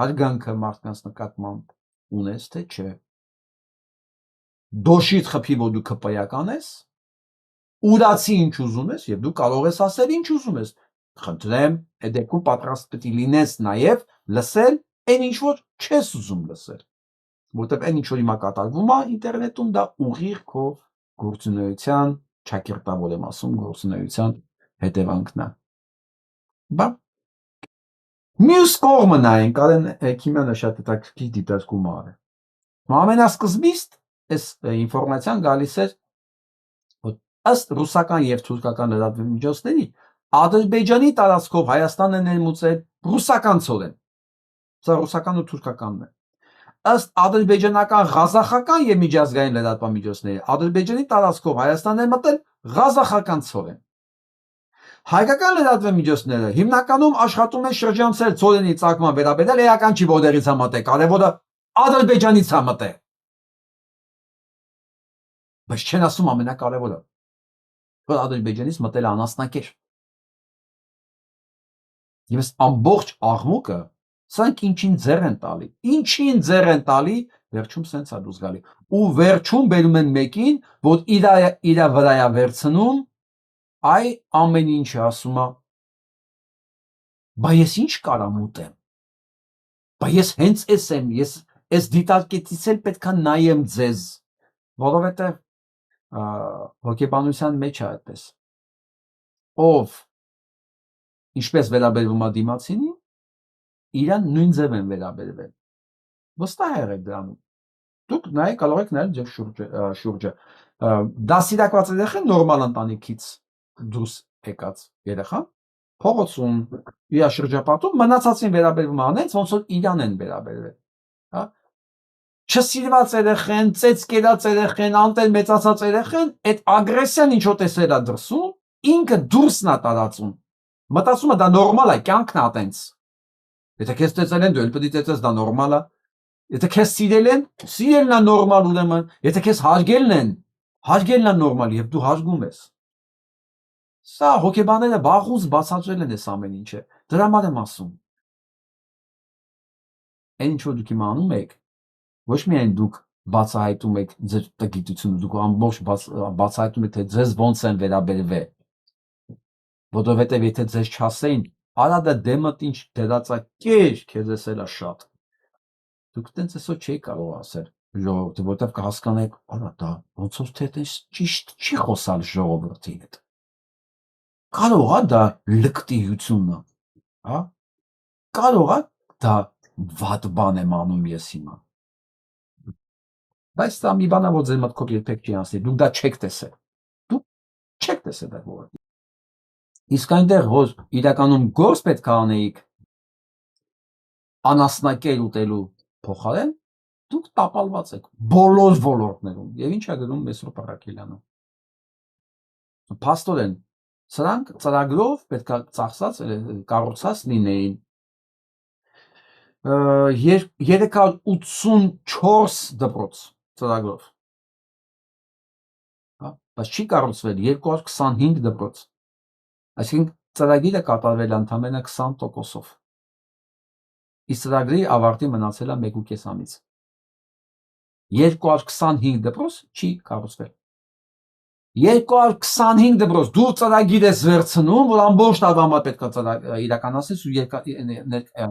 հարգանքը մարդկանց նկատմամբ ունես թե չէ։ Դոշիդ խփի, որ դու քպայական ես, ուրացի ինչ ուզում ես եւ դու կարող ես ասել ինչ ուզում ես։ Խնդրեմ, այդ դեպքում պատրաստ պետք է լինես նաեւ լսել այն ինչ որ չես ուզում լսել, որտեղ այն ինչ որ հիմա կատարվում է ինտերնետում դա ուղիղ քո գործունեության, ճակերտավոր եմ ասում, գործունեության հետևանքն է։ Բա մյուս կողմը նայենք, Կարեն Քիմյանը շատ հետաքրքիր դիտարկում արել։ Ամենասկզբից այս ինֆորմացիան գալիս էր ըստ ռուսական եւ թուրքական լրատվամիջոցների Ադրբեջանի տարածքով Հայաստանը ներմուծել ռուսական ցորեն։ Սա ռուսական ու թուրքականն է։ Ըստ ադրբեջանական ղազախական եւ միջազգային լրատվամիջոցների Ադրբեջանի տարածքով Հայաստանն է մտել ղազախական ցորեն։ Հայկական լրատվամիջոցները հիմնականում աշխատում են շրջանցել ցորենի ծագման վերաբերյալ էական չի որտեղից է մտել, կարևորը Ադրբեջանից է մտել։ Բայց չեն ասում ամենակարևորը, որ Ադրբեջանից մտել է անասնակեր։ Եվ այս ամբողջ աղմուկը սրանք ինչին ձեռ են տալի, վերջում սենց է դուրս գալի։ Ու վերջում բերում են մեկին, որ իր վրա է վերցնում, այ ամեն ինչը ասում է, բա ես ինչ կարամ ուտեմ, բա ես հենց էս եմ, ես այս դիտարկեցից էլ պետքա նայեմ ձեզ, որովհետև հոգեբանության մեջ է այդպես, ով ինչպես վերաբերվում է դիմացինին, իրան նույն ձև են վերաբերվել, վստահ եղեք դրանում, դուք նայեք, կարող եք նայել ձեր շուրջը, դասիրակված երեխան նորմալ ընտանիքից դուրս եկած երեխան, փողոցում, իր շրջապատում մնացածին վերաբերվում է անենց, ոնց որ իրան են վերաբերվել, չսիրված երեխան, ծեծկերած երեխան, անտեր մեծացած երեխան, այդ ագրեսիան ինչ որ տեսել է դրսում, ինքը դուրսն է տարածում, մտածում է դա նորմալ է, կյանքն է տենց, եթե քեզ ծեծել են, դու էլ պետք է ծեծես, դա նորմալ է, եթե քեզ սիրել են, սիրելն է նորմալ ուրեմն, եթե քեզ հարգելն է նորմալ եւ դու հարգում ես։ Սա հոգեբանները վաղուց բացատրել են այս ամեն ինչը, դրա համար եմ ասում։ Այն ինչ որ դուք հիմա անում եք, ոչ միայն դուք բացահայտում եք ձեր տգիտությունը, դուք ամբողջ բացահայտում եք, թե ձեզ ոնց են վերաբերվել, որովհետև եթե ձեզ չասեին, արա դա դեմդ ինչ դերածակեր, քեզ էսել է շատ։ Դուք տենց այսօր չէի կարող ասել ժողովրդի, որտեղ կհասկանայիք, արա դա ոնց որ թե դες ճիշտ չի խոսալ ժողովրդի հետ։ Կարող է դա լկտիությունն է, հա? Կարող է դա վատ բան եմ անում ես հիմա։ Բայց դա մի բան է, որ ձեր մտքով երբեք չի անցնի, դուք դա չեք տեսել։ Դուք չեք տեսել դա որը։ Իսկ այնտեղ որ իրականում գործ պետք է անեիք անասնակեր ուտելու փոխարեն, դուք տապալված եք բոլոր ոլորտներում։ Եվ ինչ է գրում Մեսրոպ Առաքելյանը։ Փաստորեն, սրանք ծրագրով պետք է ծախսած կառուցած լինեին 384 դպրոց ծրագրով։ Բայց չի կառուցվել 225 դպրոց։ Այսինքն ծրագիրը կատարվել է ընդամենը 20%-ով։ Իսկ ծրագրի ավարտի մնացել է 1.5 ամիս։ 225 դպրոց չի կառուցվել։ 225 դպրոց դու ծրագիր ես վերցնում, որ ամբողջ տարվա համար պետք է իրականացնես ու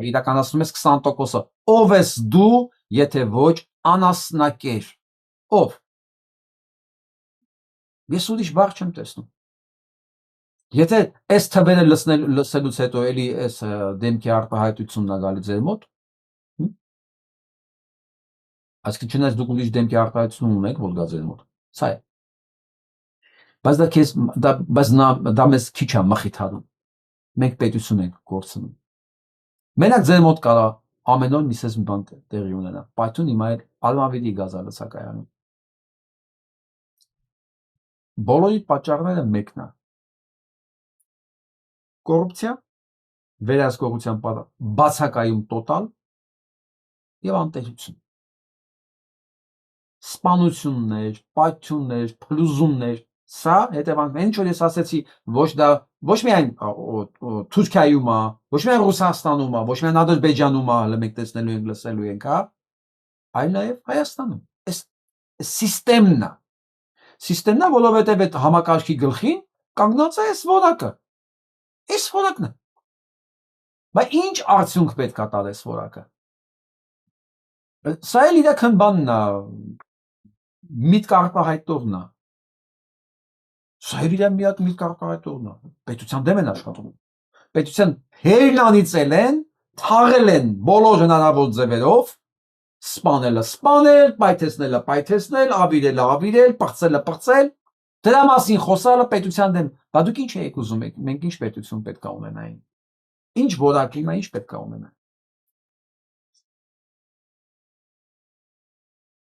իրականացնում ես 20%-ը։ Ով ես դու, եթե ոչ անասնակեր։ Ով։ Ես ուրիշ բառ չեմ տեսնում։ Եթե այս թվերը լսելուց հետո էլի այս դեմքի արտահայտությունն է գալի ձեր մոտ, այսինքն չնայած դուք ուրիշ դեմքի արտահայտություն ունեք, որ գա ձեր մոտ, սա է։ Բայց դա մեզ քիչ է մխիթարում։ Մենք պետություն ենք գործում։ Մենակ ձեր մոտ կարա ամեն օր մի բան տեղի ունենա։ Պայթուն հիմա էլ Ալմավիրի գազալցակայանում։ բոլորի պատճառները մեկն է։ Կոռուպցիա, վերահսկողության բացակայում տոտալ եւ անտեսություն։ Սպանություններ, պայթյուններ, փլուզումներ, սա հետևանքն ինչ որ ես ասացի, ոչ միայն Թուրքիայում է, ոչ միայն Ռուսաստանում է, ոչ միայն Ադրբեջանում է, հələ մենք տեսնելու ենք, լսելու ենք, հա, այլ նաեւ Հայաստանում։ Այս սիստեմն է։ Սիստեմն է, որովհետեւ այդ համակարգի գլխին կանգնած է այս որակը։ Այս որակն է։ Բայց ինչ արդյունք պետք է տալ այս որակը։ Սա էլ իրական բանն է, միտք արտահայտողն է։ Սա էլ իր մի հատ միտք արտահայտողն է։ Պետության դեմ են աշխատում։ Պետության հերն անիծել են, թաղել են բոլոր հնարավոր ձևերով, սպանելը սպանել, պայթեցնելը պայթեցնել, ավիրելը ավիրել, պրծելը պրծել, դրա մասին խոսալը պետության դեմ։ Բա դուք ինչ եք ուզում եք, մենք ինչ պետություն պետք է ունենայինք։ Ինչ որակի մա ինչ պետք է ունենանք։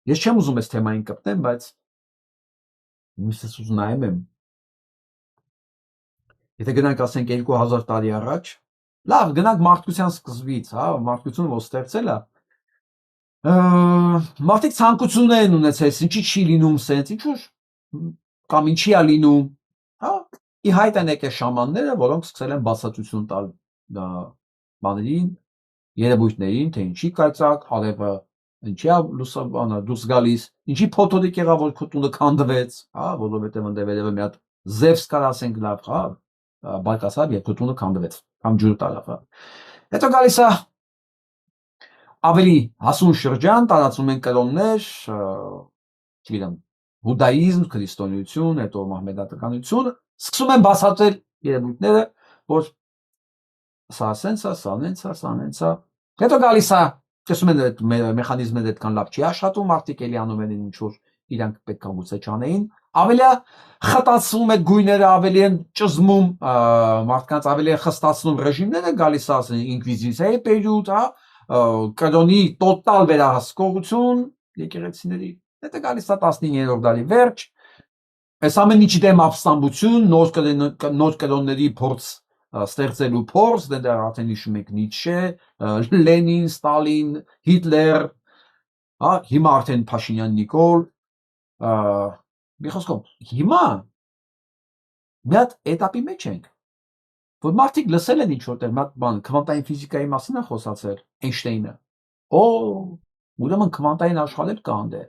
Ես չեմ ուզում այս թեմային կպտեմ, բայց միսս ուզում եմ։ Եթե գնանք ասենք 2000 տարի առաջ, լավ, գնանք մարդկության սկզբից, հա, մարդկությունը ո ստեղծել է։ Մարդիկ ցանկություններ են ունեցել, ինչի չի լինում սենց, ինչ որ կամ ինչի է լինում, հա, ի հայտ են եկել շամանները, որոնք սկսել են բացատրություն տալ բաներին, երևույթներին, թե ինչի կայծակ, արևը ինչի է լուսաբանը դուրս գալիս, ինչի փոթորիկ եղավ, որ քո տունը քանդվեց, հա, որովհետև ընդդեմ մի հատ Զևս կար, ասենք լավ, հա, բարկասավ եւ քո տունը քանդվեց, կամ ջուր տարավ, հա։ Հետո գալիս է ավելի հասուն շրջան, տարածում են կրոններ, չգիտեմ, հուդայիզմ, քրիստոնեություն, հետո մահմեդականություն, սկսում են բացատրել երևույթները, որ սա սենց է, սա նենց է, սա նենց է։ Հետո գալիս է տեսնում են այդ մեխանիզմները այդքան լավ չի աշխատում, մարդիկ էլի անում են ինչ որ իրանք պետք է գուցե չանեին, ավելի խտացվում այդ գույները, ավելի են ճզմում մարդկանց, ավելի են խստացնում ռեժիմները, գալիս է ասեն ինկվիզիցիայի պերիոդ, հա, կրոնի տոտալ վերահսկողություն եկեղեցիների, հետո գալիս է 19-րդ դարի վերջ, այս ամեն ինչի դեմ ապստամբություն, նոր կրոնների փորձ ստեղծելու փորձ, դե արդեն հիշում եք Նիցշե, Լենին, Ստալին, Հիտլեր, հա, հիմա արդեն Փաշինյան Նիկոլ, մի խոսքով, հիմա մի հատ էտապի մեջ ենք, որ մարդիկ լսել են ինչ-որտեղ մի հատ բան, քվանտային ֆիզիկայի մասին է խոսացել Էյնշտեյնը, ուրեմն քվանտային աշխարհ էլ կա անդե,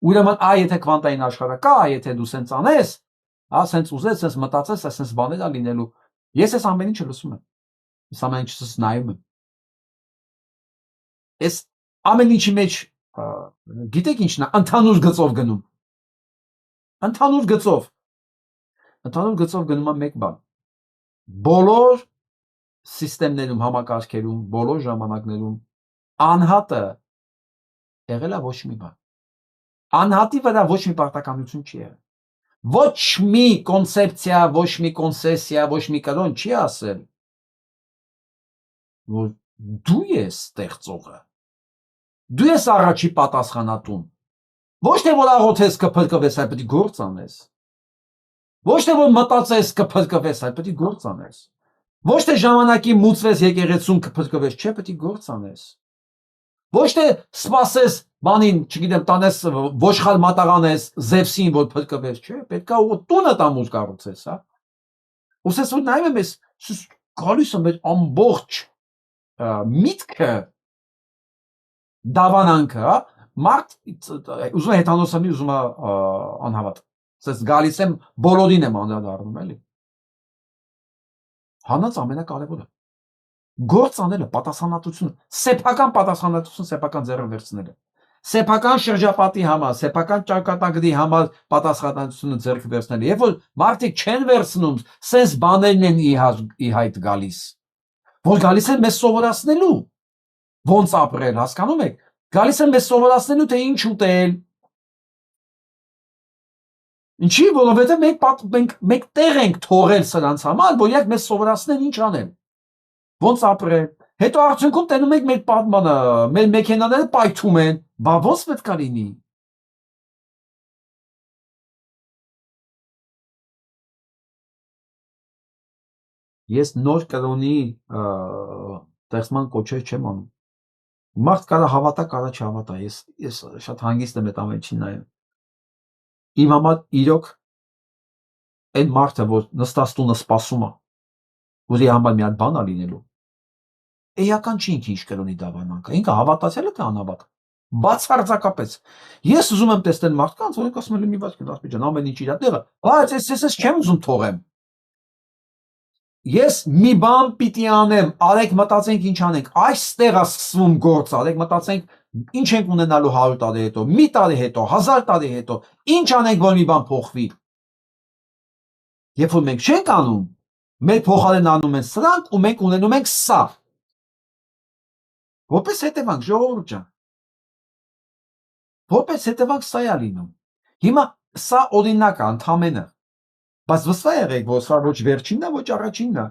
ուրեմն եթե քվանտային աշխարհը կա, եթե դու սենց անես, հա, սենց ուզես, սենց մտածես, սենց բաներ է լինելու, ես այս ամեն ինչը լսում եմ, ես ամեն ինչս նայում եմ, ես ամեն ինչի մեջ, գիտեք ինչն է, ընդհանուր գծով գնում, ընդհանուր գծով գնում է մեկ բան, բոլոր սիստեմներում, համակարգերում, բոլոր ժամանակներում անհատը եղել է ոչ մի բան, անհատի վրա ոչ մի պարտականություն չի եղել, ոչ մի կոնցեպցիա, ոչ մի կոնցեսիա, ոչ մի կրոն չի ասել, որ դու ես ստեղծողը, դու ես առաջի պատասխանատուն, ոչ թե որ աղոթես կփրկվես, այլ պետք է գործ անես, ոչ թե որ մտածես կփրկվես, այլ պետք է գործ անես, ոչ թե ժամանակի մուծվես եկեղեցուն կփրկվես, չէ, պետք է գործ անես, ոչ թե սպասես բանին, չգիտեմ, տանես ոչխար մատաղանես Զևսին, որ փրկվես, չէ, պետք է տունը տամուր կառուցես, հա։ Ոսես որ նայում եմ, ես գալիս եմ այդ ամբողջ միտքը դավանանքը, հա, մարդ ուզում է հեթանոսամի, ուզում է անհավատ, սես գալիս եմ բոլորին եմ անդրադառնում, էլի։ Հանած ամենակարևորը գործ անելը, պատասխանատվությունը, սեփական պատասխանատվություն, սեփական ձեռը վերցնելը, սեփական շրջապատի համար, սեփական ճակատագրի համար պատասխանատվությունը ձեռք վերցնելը, երբ որ մարդիկ չեն վերցնում, սենց բաներն են ի հայտ գալիս, որ գալիս են մեզ սովորացնելու, ոնց ապրել, հասկանում եք, գալիս են մեզ սովորացնելու, թե ինչ ուտել, ինչի, որովհետև մենք տեղ ենք թողել սրանց համար, որ իրենք մեզ սովորացնեն ինչ անել, ոնց ապրել, հետո արդյունքում տենում եք մեր պատմանը, մեր մեքենաները պայթում են, բա ոնց պետք է լինի, ես նոր կրոնի ստեղծման կոչեր չեմ անում։ Մարդ կարա հավատա, կարա չհավատա, ես շատ հանգիստ եմ այդ ամենին նայում։ Իմ համար իրոք այն մարդը, որ նստած տունը սպասում է, որ իր համար մի հատ բան է լինելու, էական չի ինքը ինչ կրոնի դավանանք, ինքը հավատացել է թե անհավատ։ Բացարձակապես։ Ես ուզում եմ տեսնել մարդկանց, որոնք ասում են մի բան ասպիջան, ամեն ինչ իր տեղը, բայց ես չեմ ուզում թողեմ։ Ես մի բան պիտի անեմ, արեք մտածենք ինչ անենք, այստեղ է սկսվում գործը, արեք մտածենք ինչ ենք ունենալու 100 տարի հետո, մի տարի հետո, 1000 տարի հետո, ինչ անենք, որ մի բան փոխվի։ Երբ որ մենք չենք անում, մեր փոխարեն անում են սրանք ու մենք ունենում ենք սա։ Որպես հետևանք, ժողովուրդ ջան։ Որպես հետևանք սա է լինում։ Հիմա սա օրինակ է ընդամենը։ Բայց վստահ եղեք, որ սա ոչ վերջինն է, ոչ առաջինն է։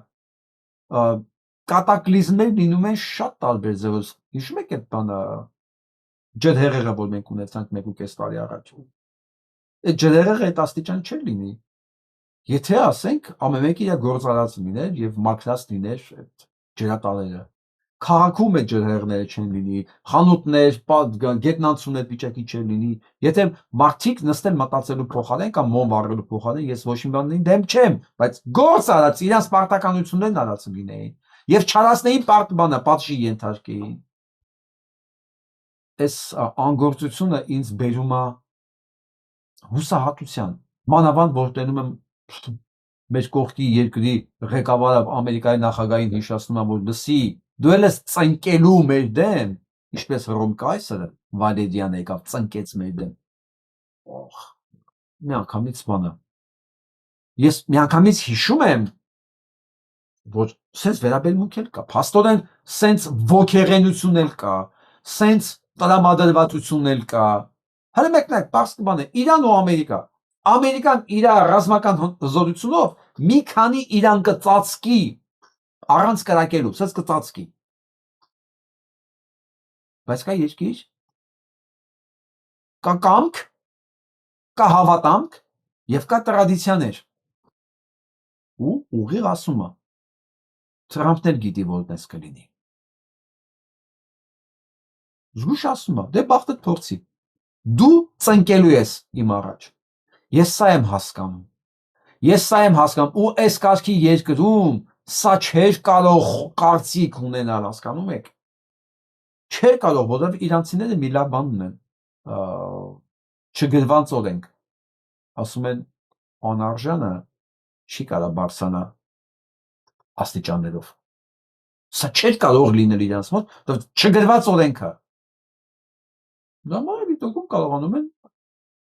Կատակլիզմներ լինում են շատ տարբեր ձևով։ Հիշում եք այդ բանը ջրհեղեղը, որ մենք ունեցանք 1.5 տարի առաջ։ Այդ ջրհեղեղը այդ աստիճան չէր լինի։ Եթե ասենք ամեն մեկը իր գործարած լիներ եւ մաքրած լիներ այդ ջրատարերը։ Քաղաքում այդ ջրհեղեղները չեն լինի, խանութներ, գետնանցումներ վիճակի չեն լինի։ Եթե մարդիկ նստեն մտածելու փոխարեն կամ մոմ վառելու փոխարեն, ես ոչ մի բան դեմ չեմ, բայց գործ արած իրանց պարտականություններն արած լինեին եւ չարացնեին բանը պատժի ենթարկեին։ Այս անգործությունը ինձ բերում է հուսահատության, մանավանդ որ տենում եմ մեր կողքի երկրի ղեկավարը Ամերիկայի նախագահին հիշեցնում եմ, որ լսի, դու ես ծնկելու մեր դեմ, ինչպես Ռոմկայսերը Վալերիան եկավ ծնկեց մեր դեմ։ Օխ, միանգամից բանը։ Ես միանգամից հիշում եմ, որ սենց վերաբերմունք էլ կա, փաստորեն սենց ոգեղենություն էլ կա, սենց տրամադրվածություն էլ կա։ Հələ մեկնակ, պարզ բան է, Իրան ու Ամերիկա։ Ամերիկան իր ռազմական հզորությունով մի քանի Իրան կծածկի առանց կրակելու, սենց կծածկի։ Բայց կա երկիր, կա կամք, կա հավատամք եւ կա տրադիցիաներ։ Ու ուղիղ ասում է, Թրամփն էլ գիտի որտես կլինի։ Զգուշ ասում է, դե բախտդ փորձի։ Դու ծնկելու ես իմ առաջ։ Ես սա եմ հասկանում։ Ես սա եմ հասկանում ու այս կարգի երկրում սա չէր կարող կարծիք ունենալ, հասկանում եք։ Չէր կարող, որովհետև իրանցիները մի լավ բան ունեն, չգրված օրենք, ասում են անարժանը չի կարող բարձրանա աստիճաններով։ Սա չէր կարող լինել իրանց մոտ, չգրված օրենքը։ Նորմալ դիտողում կարողանում են,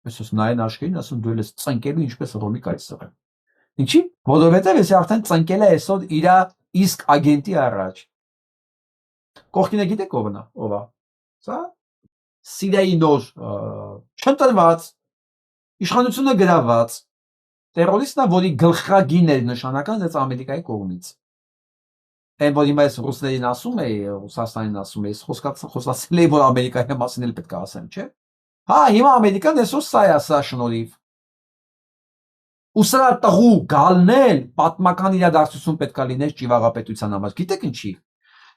այսպես նայեն աշխարհին, ասում դու ես ծնկելու ինչպես Ռոմի կայսրը։ Ինչի՞, որովհետև ես արդեն ծնկել է այսօր իր իսկ ագենտի առաջ։ Կողքինը գիտեք ով է։ Սա Սիրիայի նոր չընտրված, իշխանությունը գրաված տերորիստն է, որի գլխագին էր նշանական դες Ամերիկայի կողմից։ Այն որ հիմա ես ռուսներին ասում էի, Ռուսաստանին ասում էի, խոսացել էի, որ Ամերիկայի մասին էլ պետք է ասեմ, չէ՞։ Հա, հիմա Ամերիկան այսօր սա է, սա շնորհիվ։ Ու սրա տղու գալնել պատմական իրադարձություն պետք է լիներ ճիվաղապետության համար։ Գիտեք ինչի։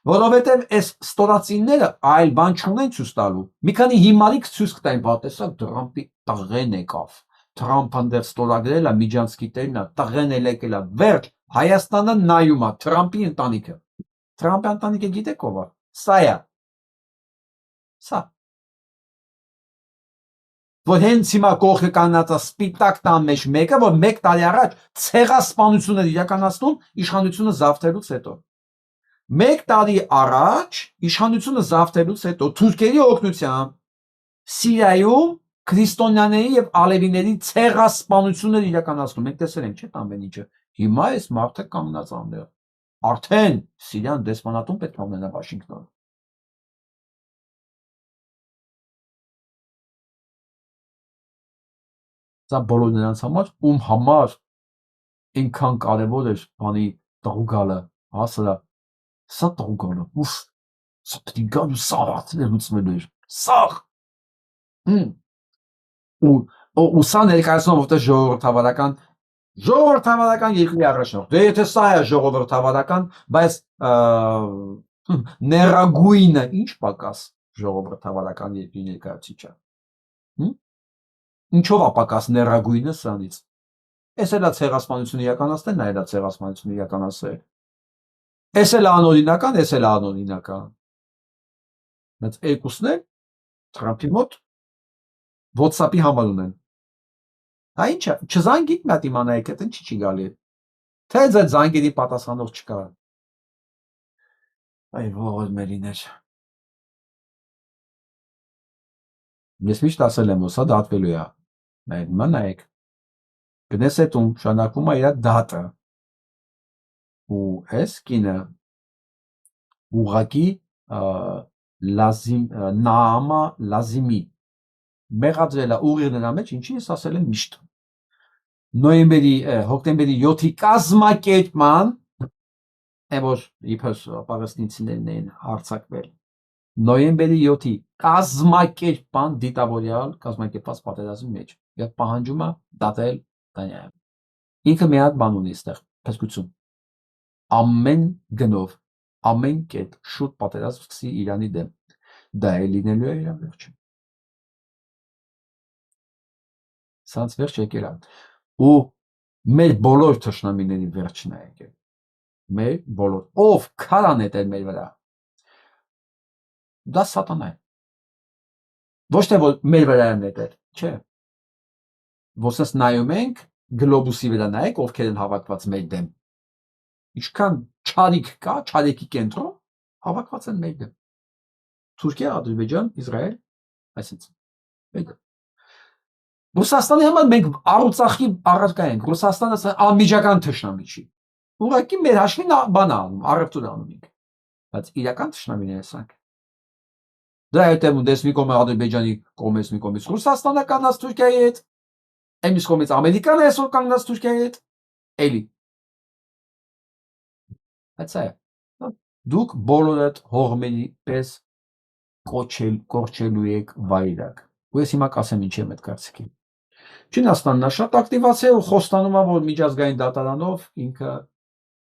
Որովհետև այս ստորացինները այլ բան չունեն ցույց տալու։ Մի քանի հիմարիկ ցույց կտային, պատեսակ Թրամփի տղեն եկավ։ Թրամփը դեռ ստորագրել է միջանցքի տերն է, տղեն էլ եկել է։ Վերջ Հայաստանը նայում է Թրամփի ընտանիքը։ Թրամփի ընտանիքը գիտեք ով է։ Սա է։ Սա։ Որ հենց հիմա կողքը կանած է սպիտակ տան մեջ մեկը, որ 1 տարի առաջ ցեղասպանություն էր իրականացնում իշխանությունը զավթելուց հետո։ 1 տարի առաջ իշխանությունը զավթելուց հետո թուրքերի օգնությամբ Սիրիայում քրիստոնյաների եւ ալևիների ցեղասպանություններ իրականացնում։ Մենք տեսել ենք, չէ՞, ամեն ինչը։ Հիմա այս մարդը կանգնած աններ։ Արդեն Սիրիան դեսպանատուն պետք է ունենա Վաշինգտոն։ Սա բոլոր նրանց համար, ում համար այնքան կարևոր էր բանի տղու գալը, հասրա, սա տղու գալը, ուֆ, սա պետք է գալ ու սաղաթներ լուծվելու էր, սաղ, ու սա ներկայացնում, որտեղ ժողովրդավարական Ժողովրդավարական երկրի առաջնորդ։ Դե եթե սա է ժողովրդավարական, բայց ներագույնը ինչ պակաս ժողովրդավարական երկրի ներկայացուցիչը։ Ինչով է պակաս ներագույնը սրանից։ Էս էլ է ցեղասպանությունը իրականացնել, նա էլ է ցեղասպանությունը իրականացել։ Էս էլ անօրինական, էս էլ անօրինական։ Բայց երկուսն էլ Թրամփի մոտ WhatsApp-ի համար ունեն։ Հա ինչա, չզանգիկ մատ իմանայիք, այդ ինչի չի գալի։ Թե ձեր զանգերի պատասխանող չկա։ Այ ողջ մերիներ։ Ես միշտ ասել եմ, որ սա դատվելու է։ Մնայեք։ Գնեսետում շանակվում է իր դատը։ Ու այս կինը ուղակի Նաամա Լազիմի մեղադրել է ուղիղ նրա մեջ, ինչի ես ասել եմ միշտ։ Հոկտեմբերի 7-ի կազմակերպման, որ իբր պաղեստինցիներն էին հարձակվել։ Նոյեմբերի 7-ի կազմակերպման դիտավորյալ կազմակերպված պատերազմի մեջ եւ պահանջում է դատել Տանյանը։ Ինքը մի հատ բան ունի այստեղ, փեսկություն։ Ամեն գնով, ամեն կետ շուտ պատերազմ սկսի Իրանի դեմ։ Դա է լինելու է իր վերջը։ Սրանց վերջ եկել է։ Ու մեր բոլոր թշնամիների վերջն է եկել։ Մեր բոլոր, ով քարան է մեր վրա։ Դա սատանա է։ Ոչ թե որ մեր վրա է նետել, չէ։ Ոսես նայում ենք, գլոբուսի վրա նայեք, ովքեր են հավաքված մեր դեմ։ Ինչքան չարիք կա, չարիքի կենտրոն հավաքված են մեր դեմ։ Թուրքիա, Ադրբեջան, Իսրայել, այսինքն։ Ռուսաստանի համար մենք առուցախի առարկա ենք։ Ռուսաստանը անմիջական թշնամի չի։ Ուղղակի մեր հաշվին բան անում, առևտուր անում ենք։ Բայց իրական թշնամիները սրանք։ Դրա հետև դες մի կողմը Ադրբեջանի կողմից մի կողմից Ռուսաստանը կանգնած Թուրքիայի հետ, այնից կողմից Ամերիկան է այսօր կանգնած Թուրքիայի հետ, էլի։ Բայց է, դուք բոլորդ հողմերի պես կորչելու եք վայրակ։ Ու ես հիմա կասեմ ինչ եմ այդ կարծիքին։ Չինաստանն է շատ ակտիվացել ու խոստանում է, որ միջազգային դատարանով ինքը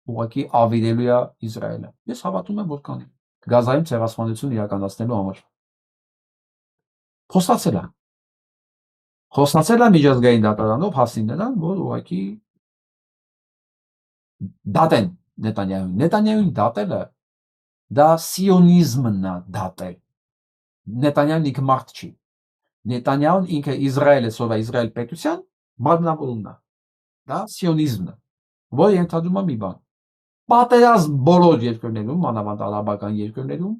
ուղղակի ավիրելու է Իսրայելը։ Ես հավատում եմ, որ կանի։ Գազային ցեղասպանություն իրականացնելու համար։ Խոստացել է միջազգային դատարանով հասին նրան, որ ուղղակի դատեն Նետանյահուն։ Նետանյահուն դատելը դա սիոնիզմն է դատել։ Նետանյահուն ինքը մարդ չի։ Նետանյահուն ինքը Իսրայել է սովա Իսրայել պետության մարմնավորումն է։ Դա սիոնիզմն է, որ ենթադրում է մի բան։ Պատերազմ բոլոր երկրներում, մանավանդ արաբական երկրներում,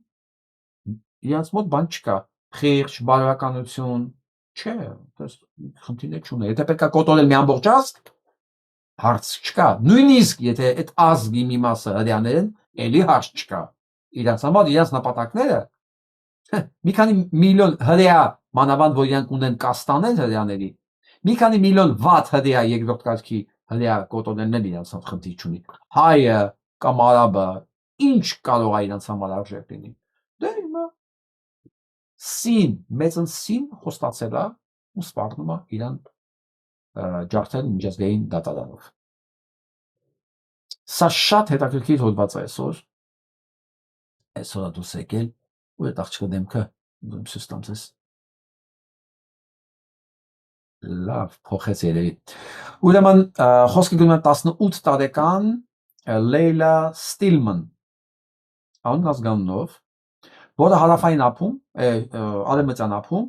իրանց մոտ բան չկա։ Խիղճ, բարոյականություն, չէ, խնդիրներ չունի։ Եթե պետք է կոտորել մի ամբողջ ազգ, հարց չկա։ Նույնիսկ եթե այդ ազգի մի մասը հրեաներ են, էլի հարց չկա։ Իրանց համար իրանց նպատակները մի քանի միլիոն հրեա, մանավանդ որ իրանք ունեն կաստաներ հրեաների, մի քանի միլիոն վատ հրեա երկրորդ կարգի հրեա կոտորելն էլ իրանց խնդիր չունի։ Հայը կամ արաբը ինչ կարող է իրանց համար արժեք լինի։ Դե հիմա մեծն սին խոստացել է ու սպառնում է իրան ջարդել միջազգային դատարանով։ Սա շատ հետաքրքիր հոդված է այսօր։ Այսօր է դուրս եկել ու այդ աղջկա դեմքը ցույց տամ ձեզ։ Լավ, փոխեց երևի։ Ուրեմն խոսքը գնում է 18 տարեկան Լեյլա Ստիլման անազգանով, որը հարավային ափում, արևմտյան ափում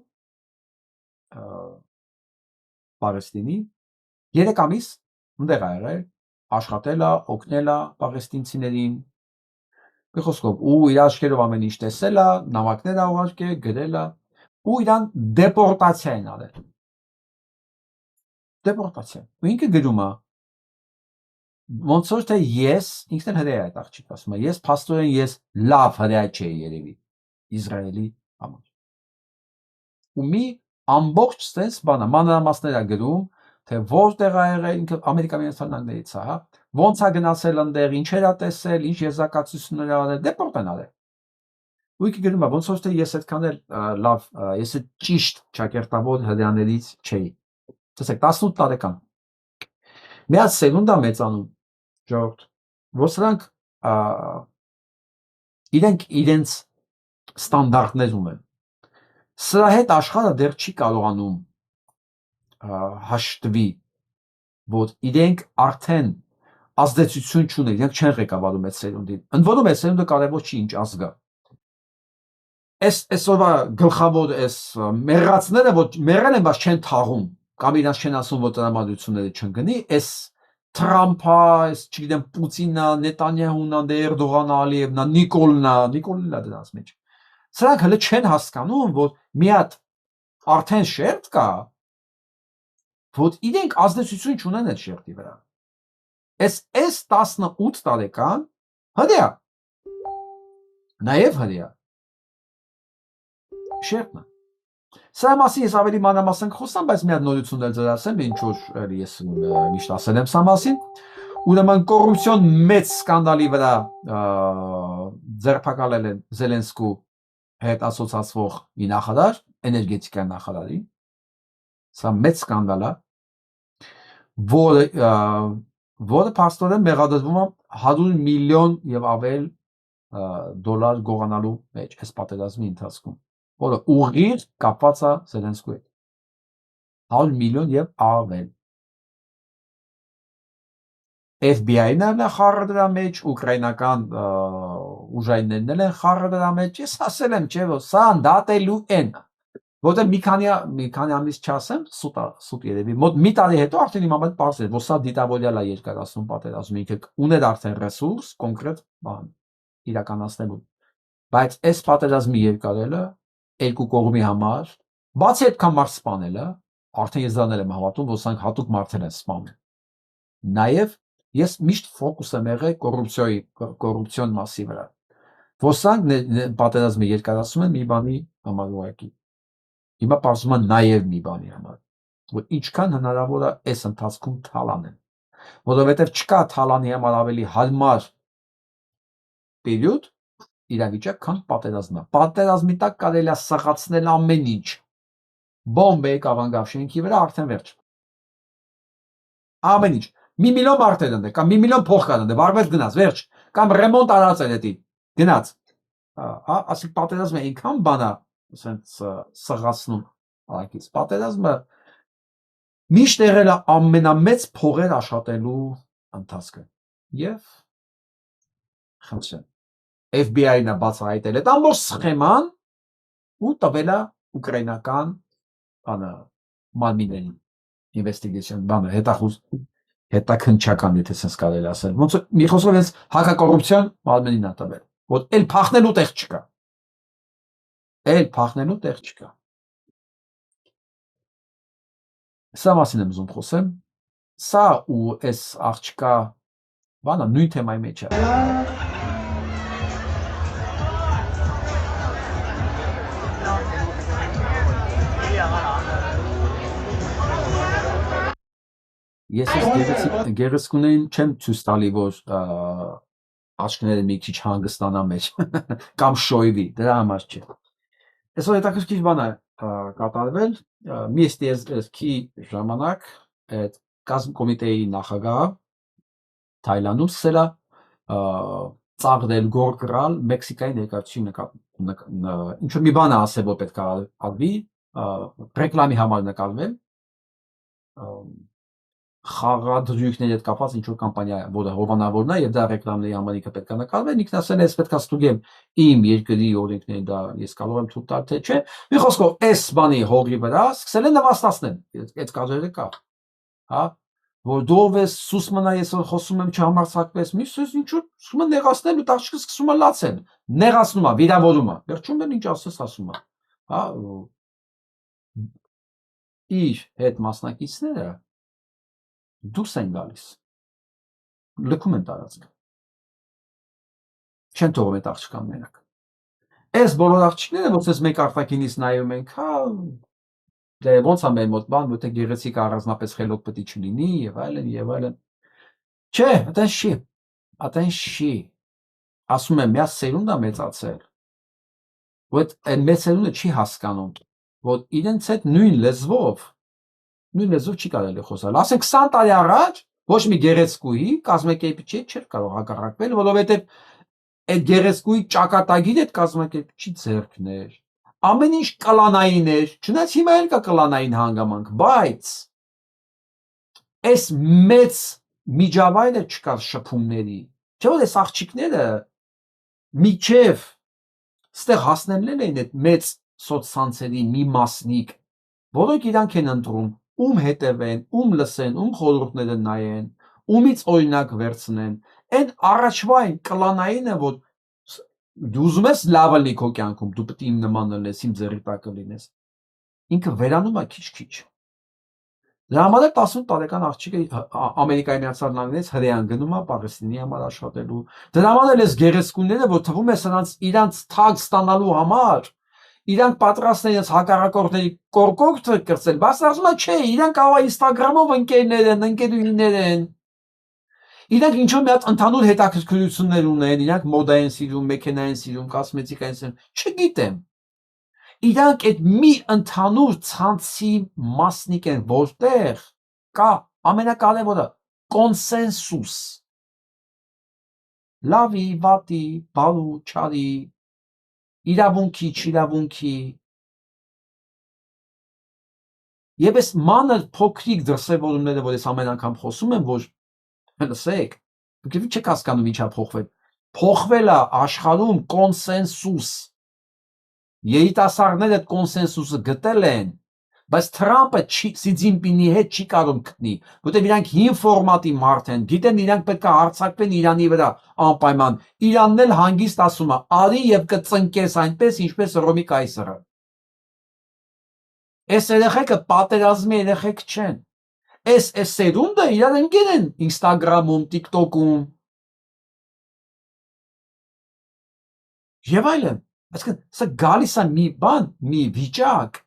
Պաղեստինի 3 ամիս ընդեղ է եղել, աշխատել է, օգնել է պաղեստինցիներին։ Մի խոսքով, ու իր աչքերով ամեն ինչ տեսել է, նամակներ է ուղարկել, գրել է, ու իրան դեպորտացիա են արել։ Դեպորտացիա։ Ու ինքը գրում է, ոնց որ թե ես, ինքն էլ հրեա է այդ աղջիկը ասում է, ես փաստորեն ես լավ հրեա չէի երևի Իսրայելի համար։ Ու մի ամբողջ sense բանը, մանրամասներ է գրում, թե որտեղ է եղել, ինքը Ամերիկայի Միացյալ Նահանգներից է, հա, ոնց է գնացել այնտեղ, ինչեր է տեսել, ինչ եզրակացություններ է արել, դեպորտ են արել։ Ու ինքը գրում է, ոնց որ թե ես այդքան էլ լավ, ես այդ ճիշտ ճակերտավոր հրեաներից չէի։ Տեսեք, 18 տարեկան։ միած սերունդ է մեծանում ժողովուրդ, որ սրանք իրենց ստանդարտներ ունեն։ Սրա հետ աշխարհը դեռ չի կարողանում հաշտվի, որ իրենք արդեն ազդեցություն չունեն, իրենք չեն ղեկավարում այդ սերունդին։ Ընդ որում այդ սերունդը կարևոր չի ինչ ազգա։ Այսօրվա գլխավոր մեռածները, որ մեռել են, բայց չեն թաղում, կամ իրանց չեն ասում, որ տրամադրությունները չընկնի, այս Թրամփը, այս չգիտեմ Պուտինը, Նետանյահունը, Էրդողանը, Ալիևնը, Նիկոլնա դրանց մեջ։ Սրանք հələ չեն հասկանում, որ մի հատ արդեն շերտ կա, որ իրենք ազդեցություն չունեն այդ շերտի վրա։ Այս 18 տարեկան հրյա, նաև հրյա շերտն է։ Սա մասին ես ավելի մանրամասն խոսամ, բայց մի հատ նորություններ ձեր ասեմ, ինչ որ ես միշտ ասել եմ սա մասին։ Ուրեմն կոռուպցիոն մեծ սկանդալի վրա ձերբակալել են Զելենսկու հետ ասոցացվող մի նախարար, էներգետիկա նախարարի։ Սա մեծ սկանդալ է, որը փաստորեն մեղադրվում է 100 միլիոն եւ ավել դոլար գողանալու մեջ այս պատերազմի ընթացքում, որը ուղիղ կապված է Զելենսկու հետ։ 100 միլիոն եւ ավել։ FBI-ն է խառը դրա մեջ, ուկրաինական ուժայիններն են խառը դրա մեջ։ Ես ասել եմ, չէ՞ որ սա դատելու են, որտեղ մի քանի ամիս չասեմ, սուտ երևի։ Մոտ մի տարի հետո արդեն իմ համար պարզ էր, որ սա դիտավորյալ է երկարացնում պատերազմը, ինքը ուներ արդեն ռեսուրս կոնկրետ բան իրականացնելու։ Բայց այս պատերազմի երկարելը երկու կողմի համար, բացի այդքան մարդ սպանելը, արդեն ես դրանել եմ հավատում, որ սրանք հատուկ մարդեր են սպանում։ Նաև ես միշտ ֆոկուս եմ եղել կոռուպցիոն մասի վրա, որ սրանք պատերազմը երկարացնում են մի բանի համար ուղղակի։ Հիմա պարզվում է նաև մի բանի համար, որ ինչքան հնարավոր է այս ընթացքում թալանեն, որովհետև չկա թալանի համար ավելի հարմար պերիոդ իրավիճակ, քան պատերազմը։ Պատերազմի տակ կարելի է սղացնել ամեն ինչ։ Բոմբ եկավ անգավ շենքի վրա, արդեն վերջ։ Ամեն ինչ։ 1 միլիոն մարդեր ընդ կամ 1 միլիոն փող կան ընդ, վարվեց գնաց, վերջ։ Կամ ռեմոնտ արած էր էդի, գնաց։ Ասի պատերազմը այնքան բան է, ասենց սղացնում ակից։ Պատերազմը միշտ եղել է ամենամեծ փողեր աշխատելու ընթացքը։ Եվ խնդրեմ FBI-ն է բացահայտել այդ ամբողջ սխեման ու տվել է ուկրաինական բանը մարմիններին ինվեստիգացիոն բանը հետաքննչական, եթե sense կարելի ասել։ Ոնց մի խոսքով ես հակակոռուպցիոն մարմինին է տվել, որ էլ փախնելու տեղ չկա։ Էլ փախնելու տեղ չկա։ Սա մասին եմ ուզում խոսեմ։ Սա ու այս աղջկա բանը նույն թեմայի մեջ է։ Ես գեղեցկուներին չեմ ցույց տալի, որ աչքները մի քիչ հանգստանա մեջ կամ շոյվի, դրա համար չէ։ Այսօր հետաքրքիր բան է կատարվել, մի ստիեզքի ժամանակ այդ կազմկոմիտեի նախագահը Թայլանդում սկսել է ծաղրել, գոր կռալ Մեքսիկայի ներկայացուցիչի ինչ-որ մի բան է ասել, որ պետք է արվի, ռեկլամի համար նկարվել, խաղադրույքների հետ կապված ինչ-որ կամպանիա, որը հովանավորն է եւ դա ռեկլամների համար ինքը պետք է նկարվեն, ինքն ասել է, ես պետք է ստուգեմ իմ երկրի օրենքներին, դա ես կարող եմ թույլ տալ թե չէ։ Մի խոսքով, այս բանի հողի վրա սկսել են նվաստացնել, այդ կադրերը կա, հա, որ դու ես սուս մնա, ես խոսում եմ չհամարձակվես, միսս ինչ-որ սկսում են նեղացնել ու տաղճիկը սկսում է լացել, նեղացնում է, վիրավորում է, վերջում էլ ինչ ասես ասում է, հա, իր հետ մասնակիցները դուրս են գալիս, լքում են տարածքը, չեն թողում այդ աղջկան մենակ։ Այս բոլոր աղջիկները, ոնց ես մեկ արտաքինից նայում ենք, հա, դե ոնց է մեր մոտ բան, որտեղ գեղեցիկ առանձնապես խելոք պետք է չլինի եւ այլն եւ այլն։ Չէ, այդեն չի։ Ասում եմ, միա սերունդ է մեծացել, որ այդ մեծ սերունդը չի հասկանում, որ իրենց հետ նույն լեզվով չի կարելի խոսալ։ Ասենք 20 տարի առաջ Ոչ մի գեղեցկուհի կազմակերպիչի հետ չէր կարող հակառակվել, որովհետև այդ գեղեցկուհի ճակատագիրը այդ կազմակերպիչի ձեռքն էր։ Ամեն ինչ կլանային էր, չնայած հիմա էլ կա կլանային հանգամանք, բայց այս մեծ միջավայրը չկար շփումների։ Չէ՞ որ այս աղջիկները միջև ստեղ հասնելն էին այդ մեծ սոցցանցերի մի մասնիկ, որոնք իրանք են ընտրում, ում հետևեն, ում լսեն, ում խորհուրդները նայեն, ումից օրինակ վերցնեն։ Այն առաջվա այն կլանայինը, որ դու ուզում ես լավը լինի քո կյանքում, դու պետք է իմ նման լինես, իմ ձեռի տակը լինես։ Ինքը վերանում է քիչ-քիչ։ Դրա համար է 18 տարեկան աղջիկը Ամերիկայի Միացյալ Նահանգներից հրեան գնում է Պաղեստինի համար աշխատելու։ Դրա համար էլ էս գեղեցկուները, որ թվում է սրանց իրանց թագ ստանալու համար, իրանք պատրաստ են իրենց հակառակորդների կորկորտը կրծել, բայց ասում է չէ, իրանք կարող է Instagram-ով ընկերներ են, ընկերուհիներ են։ Իրանք ինչ-որ մի հատ ընդհանուր հետաքրքրություններ ունեն, իրանք մոդա են սիրում, մեքենա են սիրում, կոսմետիկա են սիրում, չգիտեմ։ Իրանք այդ մի ընդհանուր ցանցի մասնիկ են, որտեղ կա ամենակարևորը կոնսենսուս։ Լավի, վատի, բարու, չարի, իրավունքի, չիրավունքի։ Եվ այս մանր փոքրիկ դրսևորումները, որ ես ամեն անգամ խոսում եմ, որ լսեք, դուք չեք հասկանում ինչա փոխվել։ Փոխվել է աշխարհում կոնսենսուս։ Երիտասարդները այդ կոնսենսուսը գտել են, բայց Թրամփը Սի Ցզինպինի հետ չի կարող գտնի, որտեղ իրանք հին ֆորմատի մարդ են, գիտեն իրանք պետք է հարձակվեն Իրանի վրա անպայման։ Իրանն էլ հանգիստ ասում է, արի եւ կծնկես այնպես, ինչպես Ռոմի կայսրը։ Այս երեխեքը պատերազմի երեխեք չեն։ Այս սերունդը իրար ընկեր են Instagram-ում, TikTok-ում եւ այլն։ Այսինքն սա գալիս է մի բան, մի վիճակ,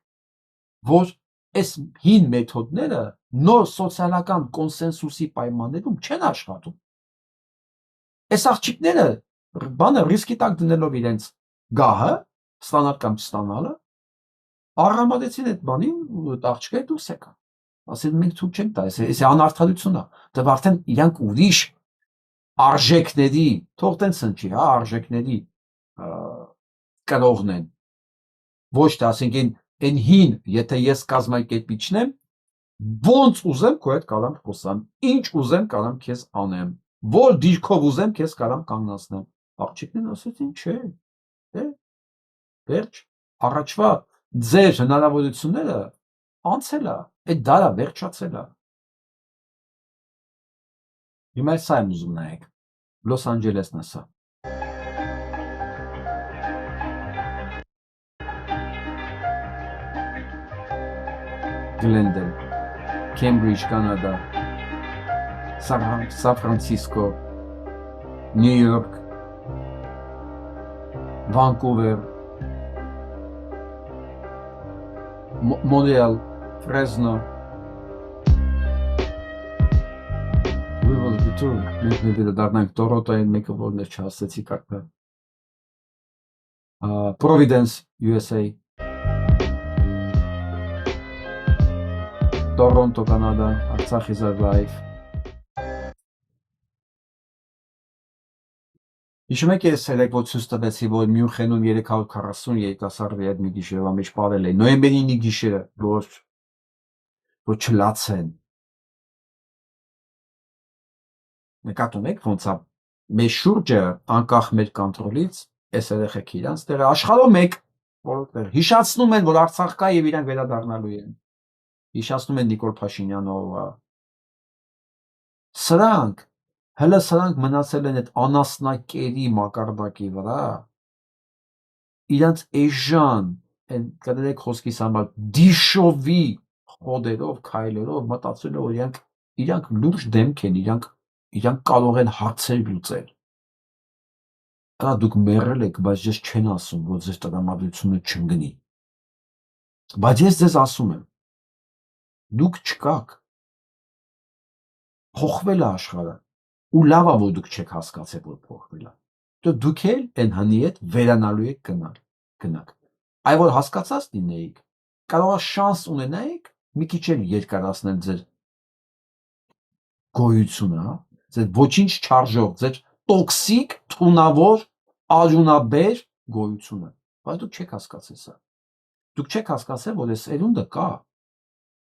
որ այս հին մեթոդները նոր սոցիալական կոնսենսուսի պայմաններում չեն աշխատում։ Այս աղջիկները բանը ռիսկի տակ դնելով իրենց գահը, ստանալ կամ չստանալը, արհամարեցին այդ բանին, այդ աղջիկը դուրս եկան։ Ասել մենք ցույց չենք տա, այս անարդարություն է։ Դա արդեն իրանք ուրիշ արժեքների, թող տենց ընչի, հա, արժեքների կրողն են։ Ոչ թե ասենք այն հին, եթե ես կազմակերպիչն եմ, ոնց ուզեմ քո հետ կարամ խոսամ, ինչ ուզեմ կարամ քեզ անեմ, որ դիրքով ուզեմ քեզ կարամ կանգնացնեմ։ Աղջիկներն ասեցին, չէ, վերջ, առաջվա ձեր հնարավորությունները անցել է, այդ դարը վերջացել է։ Հիմա սա եմ ուզում նայեք, Լոս Անջելեսն է սա։ Glendale, Cambridge, Canada, San Francisco, New York, Vancouver, Montreal, Fresno. We will return. Մենք դառնանք Տորոնտոյին, մեկը որն էր չհասեցի կարգը։ Providence, USA. Toronto, Canada, Artsakh is alive. Հիշում եք ես երեկվո ցույց տվեցի, որ Մյունխենում 340 երիտասարդի հետ մի գիշերվա մեջ ապրել են։ Նոյեմբերի 9 գիշերը, որ չլացեն։ Նկատում եք ոնց է մեր շուրջը անկախ մեր կոնտրոլից, այս երեխեք իրանց տեղը աշխարհում մեկ որտեղ հիշացնում են, որ Արցախ կա եւ իրանք վերադառնալու են։ Հիշացնում են Նիկոլ Փաշինյանովը։ Սրանք մնացել են այդ անասնակերի մակարդակի վրա, իրանց էժան, կներեք խոսքիս համար, դիշովի խոդերով, քայլերով, մտածելով, որ իրանք լուրջ դեմք են, իրանք կարող են հարցեր լուծել։ Դա դուք մեռել եք, բայց ես չեն ասում, որ ձեր տրամադրությունը չընկնի։ Բայց ես ձեզ ասում եմ, դուք չկաք, փոխվել է աշխարհը, ու լավ է, որ դուք չեք հասկացել, որ փոխվել է։ Դուք էլ այն հնի հետ վերանալու եք գնաք։ Այ որ հասկացած լինեիք, կարող է շանս ունենայիք մի քիչ էլ երկարացնել ձեր գոյությունը, հա, ձեր ոչինչ չարժող, ձեր տոքսիկ, թունավոր, արյունաբեր գոյությունը, բայց դուք չեք հասկացել սա։ Դուք չեք հասկացել, որ այս սերունդը կա,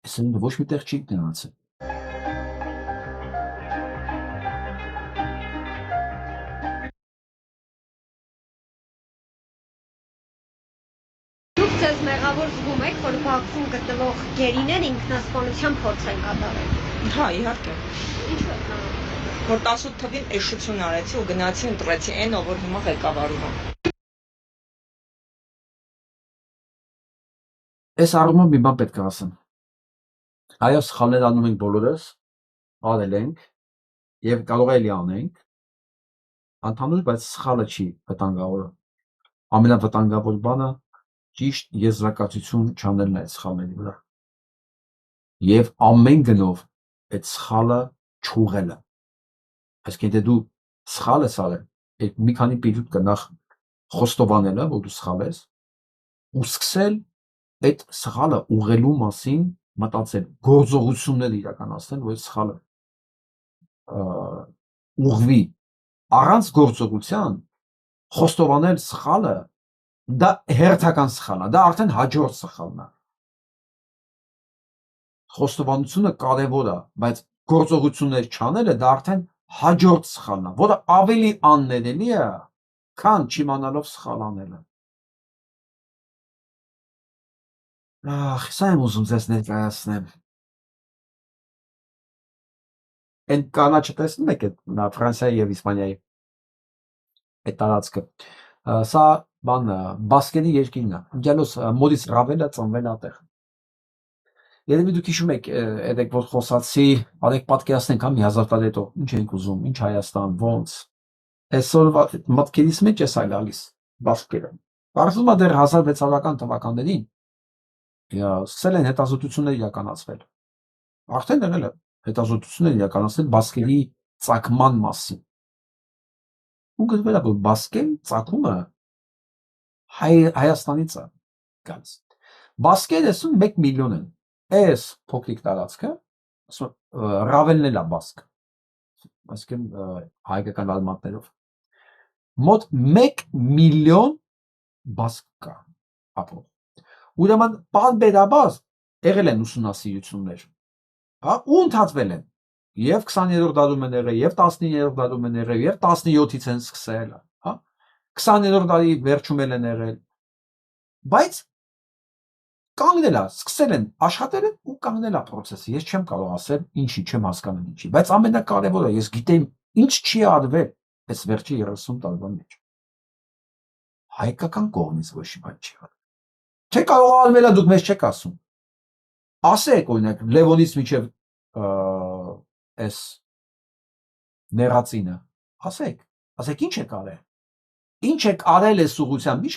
այս սերունդը ոչ միտեղ չի գնացել։ Դուք ձեզ մեղավոր զգում եք, որ Բաքվում գտնվող գերիներ ինքնասպանության փորձ են կատարել։ Հա, իհարկե։ Ինչու եք նամակում։ Որ 18 թվին էշություն արեցի ու գնացի ընտրեցի այն, ով որ հիմա ղեկավարում է։ Այս առումով մի բան պետք է ասեմ։ Այո, սխալներ անում ենք բոլորս, արել ենք եւ կարող է էլի անենք։ Ընդհանուր, բայց սխալը չի վտանգավորը։ Ամենավտանգավոր բանը ճիշտ եզրակացություն չանելն է այդ սխալների վրա։ Եվ ամեն գնով այդ սխալը չուղղելը։ Այսինքն դու սխալ ես արել, այդ մի քանի պերիոդ կնախ խոստովանելը, որ դու սխալ ես, ու սկսել այդ սխալը ուղղելու մասին մտածել, գործողություններ իրականացնել, որ սխալը ուղղվի։ Առանց գործողության խոստովանել սխալը դա հերթական սխալ է, դա արդեն հաջորդ սխալն է։ Խոստովանությունը կարևոր է, բայց գործողություններ չանելը դա արդեն հաջորդ սխալն է, որը ավելի աններելի է, քան չիմանալով սխալ անելը։ Սա եմ ուզում ձեզ ներկայացնեմ։ Այն կանաչը տեսնում եք այդ Ֆրանսիայի եւ Իսպանիայի այդ տարածքը։ Սա բան բասկերի երկիրն է։ Ջալոս Մորիս Ռավելը ծնվել է այդտեղ։ Երևի դուք հիշում եք, եք որ խոսացի, արեք պատկերացնենք հա մի 1000 տարի հետո, ինչ ենք ուզում, ինչ Հայաստան, ոնց։ Այսօր մտքերից մեջ է սա գալիս բասկերը։ Կարծում եմ դեռ 1600-ական թվականներին սկսել են հետազոտություններ իրականացվել։ Արդեն եղել է հետազոտություններ իրականացնել բասկերի ծագման մասին։ Ու գտվել է, որ բասկեն ծագումը Հայաստանից է գալիս։ Բասկերը 1 միլիոն են։ Այս փոքրիկ տարածքը Ռավելն էլ է բասկ։ Այսինքն հայկական արմատներով։ Մոտ 1 միլիոն բասկ կա ապրող։ Ուրեմն պարբերաբար եղել են ուսումնասիրություններ, հա, ու ընդհատվել են։ Եվ 20-րդ դարում են եղել, եւ 19-րդ դարում են եղել, եւ 17-ից են սկսել, հա։ 20-րդ դարի վերջում են եղել։ Բայց կանգնել է, սկսել են աշխատել են ու կանգնել է process-ը։ Ես չեմ կարող ասել ինչի, չեմ հասկանում ինչի, բայց ամենակարևորը ես գիտեմ ինչ չի արվել այս վերջի 30 տարվա մեջ։ Հայկական կողմից ոչ մի բան չի արվել։ Չէ կարող արվել է, դուք մեզ չեք ասում։ Ասեք օրինակ Լևոնից միջև այս նեղացինը, ասեք ինչ եք արել։ Ինչ եք արել այս ուղղությամբ,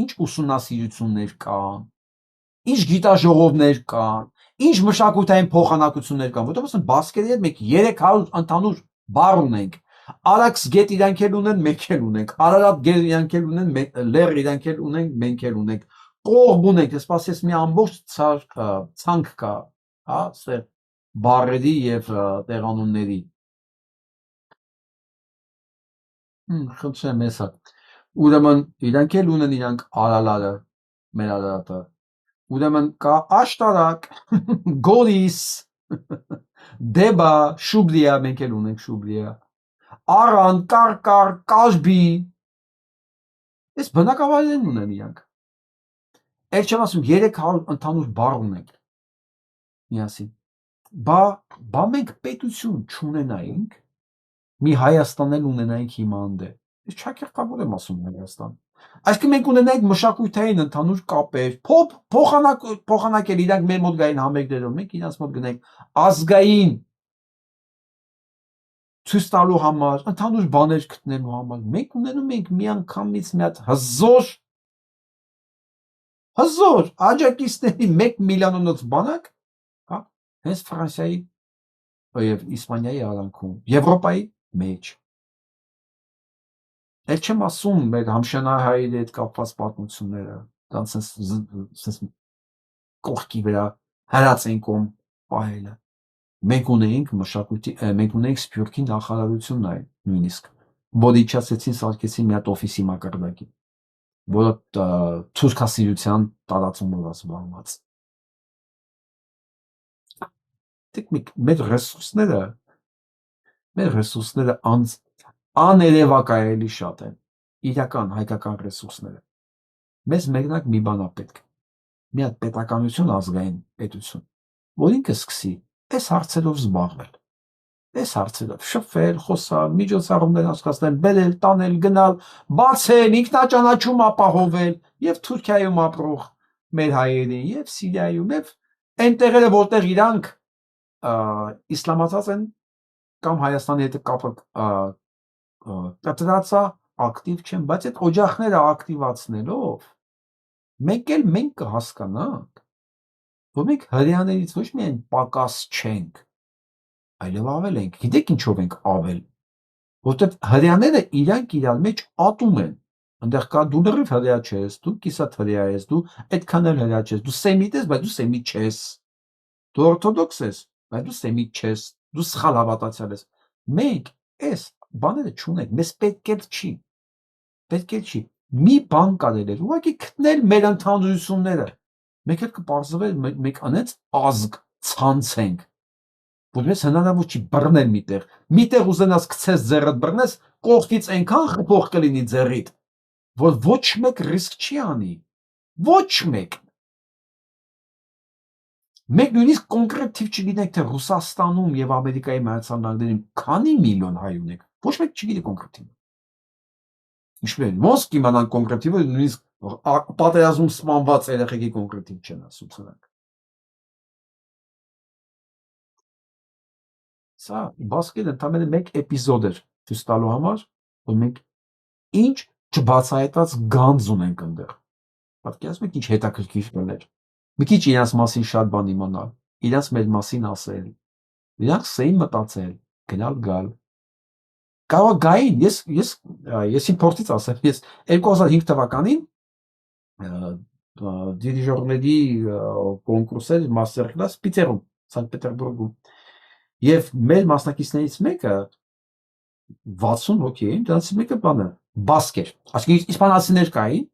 ինչ ուսումնասիրություններ կան, ինչ գիտաժողովներ կան, ինչ մշակութային փոխանակություններ կան, որտեղ ասեն բասկերի հետ մենք 300 ընդհանուր բառ ունենք։ Արաքս գետ իրանք էլ ունեն, մենք էլ ունենք։ Արարատ գետ իրանք էլ ունեն, լեռ իրանք էլ ունենք, մենք էլ ունենք։ Կողմ ունենք, սպասես մի ամբողջ ցանկ կա, հա, ստեղ բառերի եւ տեղանունների։ Խնդրեմ հեսա։ Ուրեմն իրանք էլ ունեն իրանք արալարը, մեր արարատը։ Ուրեմն կա աշտարակ, գորիս, դեբա, շուբլիա, մենք էլ ունենք շուբլիա, արան, կարկար, կաշբի, ես բնակավայրերն ունեն իրանք, էլ չեմ ասում 300 ընդհանուր բառ ունենք, միասին, բա մենք պետություն չունենայինք, մի Հայաստան էլ ունենայինք հիմա անդե, ես չակերկավոր եմ ասում Հայաստան, այսինքն մենք ունենայինք մշակութային ընդհանուր կապեր, փոխանակել իրանք մեր մոտ գային համերգներով, մենք իրանց մոտ գնայինք ազգային ցույց տալու համար, ընդհանուր բաներ գտնելու համար, մենք ունենում ենք միանգամից մի հատ հզոր աջակիցների 1 միլիոնոց բանակ, հա, հենց Ֆրանսիայի եւ Իսպանիայի արանքում, Եվրոպայի մեջ։ Էլ չեմ ասում մեր համշանահայերի հետ կապված պատմությունները, դրանց կողքի վրա հրացենկում պահելը։ Մենք ունեինք մշակույթի, մենք ունեինք Սփյուռքի նախարարությունն այն նույնիսկ, որ իջացեցին սարքեցին մի հատ օֆիսի մակարդակի, որը թուրքասիրության տարածումով զբաղված։ Մեր ռեսուրսները աներևակայելի շատ են, իրական հայկական ռեսուրսները։ Մեզ մեկնակ մի բան է պետք, մի հատ պետականություն, ազգային պետություն, որ ինքը սկսի այս հարցերով զբաղվել, այս հարցերով շփվել, խոսալ, միջոցառումներ անցկացնել, բերել, տանել, գնալ, բացել, ինքնաճանաչում ապահովել եւ Թուրքիայում ապրող մեր հայերին, եւ Սիրիայում, եւ այն տեղերը, որտեղ իրանք իսլամացած են կամ Հայաստանի հետ կապը կտրածա, ակտիվ չեն, բայց այդ օջախները ակտիվացնելով մենք կհասկանանք, որ մենք հրեաներից ոչ միայն պակաս չենք, այլև ավել ենք, գիտեք ինչով ենք ավել, որտեղ հրեաները իրանք իրար մեջ ատում են, այնտեղ կա դու լրիվ հրեա չես, դու կիսատ հրեա ես, դու այդքան էլ հրեա չես, դու սեմիտ ես, բայց դու սեմիտ չես, դու օրթոդոքս ես, բայց դու սեմիտ չես, դու սխալ հավատացյալ ես, մենք այս բաները չունենք, մեզ պետք էլ չի, մի բան կարել էր, ուղղակի գտնել մեր ընդհանրությունները, մենք էլ կպարզվեր, մենք անեց ազգ ցանցենք, որ մեզ հնարավոր չի բռնել միտեղ ուզենաս գցես ձեռդ բռնես, կողքից այնքան խփող կլինի ձեռիդ, որ ոչ մեկ ռիսկ չի անի, ոչ մեկ։ Մենք նույնիսկ կոնկրետ թիվ չգիտենք, թե Ռուսաստանում եւ Ամերիկայի Միացյալ Նահանգներում քանի միլիոն հայ ունենք, ոչ մեկ չգիտի կոնկրետ թիվը։ Ինչպես ոնց կիմանան կոնկրետ թիվը, նույնիսկ պատերազմում սպանված երեխեքի կոնկրետ թիվ չեն ասում սրանք։ Սա բասկետը ընդամենը մեկ էպիզոդ էր ցույց տալու համար, որ մենք ինչ չբացահայտված գանձ ունենք այնտեղ։ Պատկերացնում եք ինչ հետաքրքիր բաներ։ Մի քիչ իրաց մասին շատ բան իմանալ, իրաց մեր մասին ասել, իրանք սեին մտածել, գնալ գալ։ Կարող գային, ես իմ փորձից ասեմ, ես 2005 թվականին դիրիժորների կոնկուրսեր մաստեր կլաս Պիտերում, Սանկտ Պետերբուրգում։ Եվ մեր մասնակիցներից մեկը 60 հոգի էին, դրանցից մեկը բանը բասկ էր։ Այսինքն իսպանացիներ կային,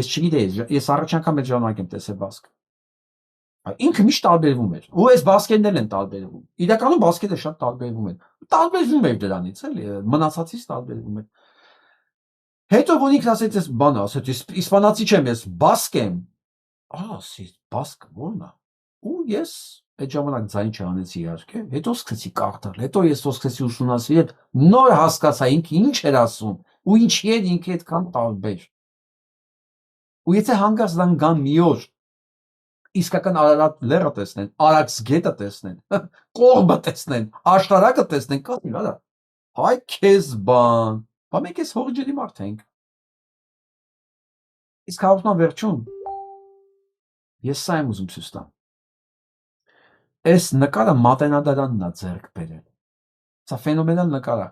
ես չգիտեի, ես առաջ անգամ այդ ժամանակ եմ տեսել բասկ։ Ինքը միշտ տարբերվում էր։ Ու այս բասկերներն են տարբերվում։ Իրականում բասկերը շատ տարբերվում են։ Տարբերվում էր դրանից, էլի, մնացածից տարբերվում էր։ Հետո որ ինքն ասեց այս բանը, ասեց իսպանացի չեմ, ես բասկ եմ։ Ասի, բասկ ո՞րն է։ Ու ես այդ ժամանակ ձայն չանեցի իհարկե, հետո սկսեցի կարդալ, հետո ես սկսեցի ուսումնասիրել, նոր հասկացա ինքը ինչ էր ասում, ու ինչի էր ինքը այդքան տարբեր։ Ու եթե հանգած դան գան մի օր իսկական Արարատ լեռը տեսնեն, Արաքս գետը տեսնեն, կողմը տեսնեն, աշտարակը տեսնեն, կասին, արա, հայ քեզ բան, բա մենք ես հողի ջրի մարդ ենք։ Իսկ հաղորդման վերջում ես սա եմ ուզում ցույց տամ։ Այս նկարը Մատենադարանն է ձեռք բերել։ Սա ֆենոմենալ նկար է։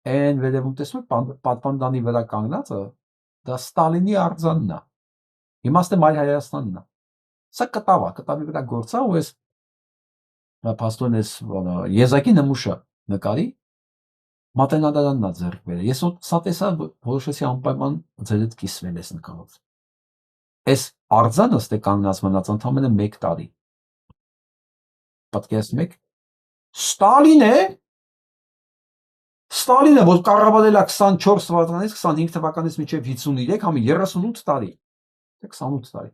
Այն վերևում տեսնում եք պատվանդանի վրա կանգնածը, դա Ստալինի արձանն է։ Իմաստը Մայր Հայաստանն է։ Սա կտավ է, կտավի վրա գործա ու այս փաստորեն այս եզակի նմուշը նկարի Մատենադարանն է ձեռք բերել։ Ես սա տեսա, որոշեցի անպայման ձեր հետ կիսվել այս նկարով։ Այս արձանը ստե կանգնած մնաց ընդամենը 1 տարի։ Պատկերացնում եք, Ստալինը, որ կառավարել է 24 թվականից 25 թվականից մինչև 53, համի 38 տարի, 28 տարի։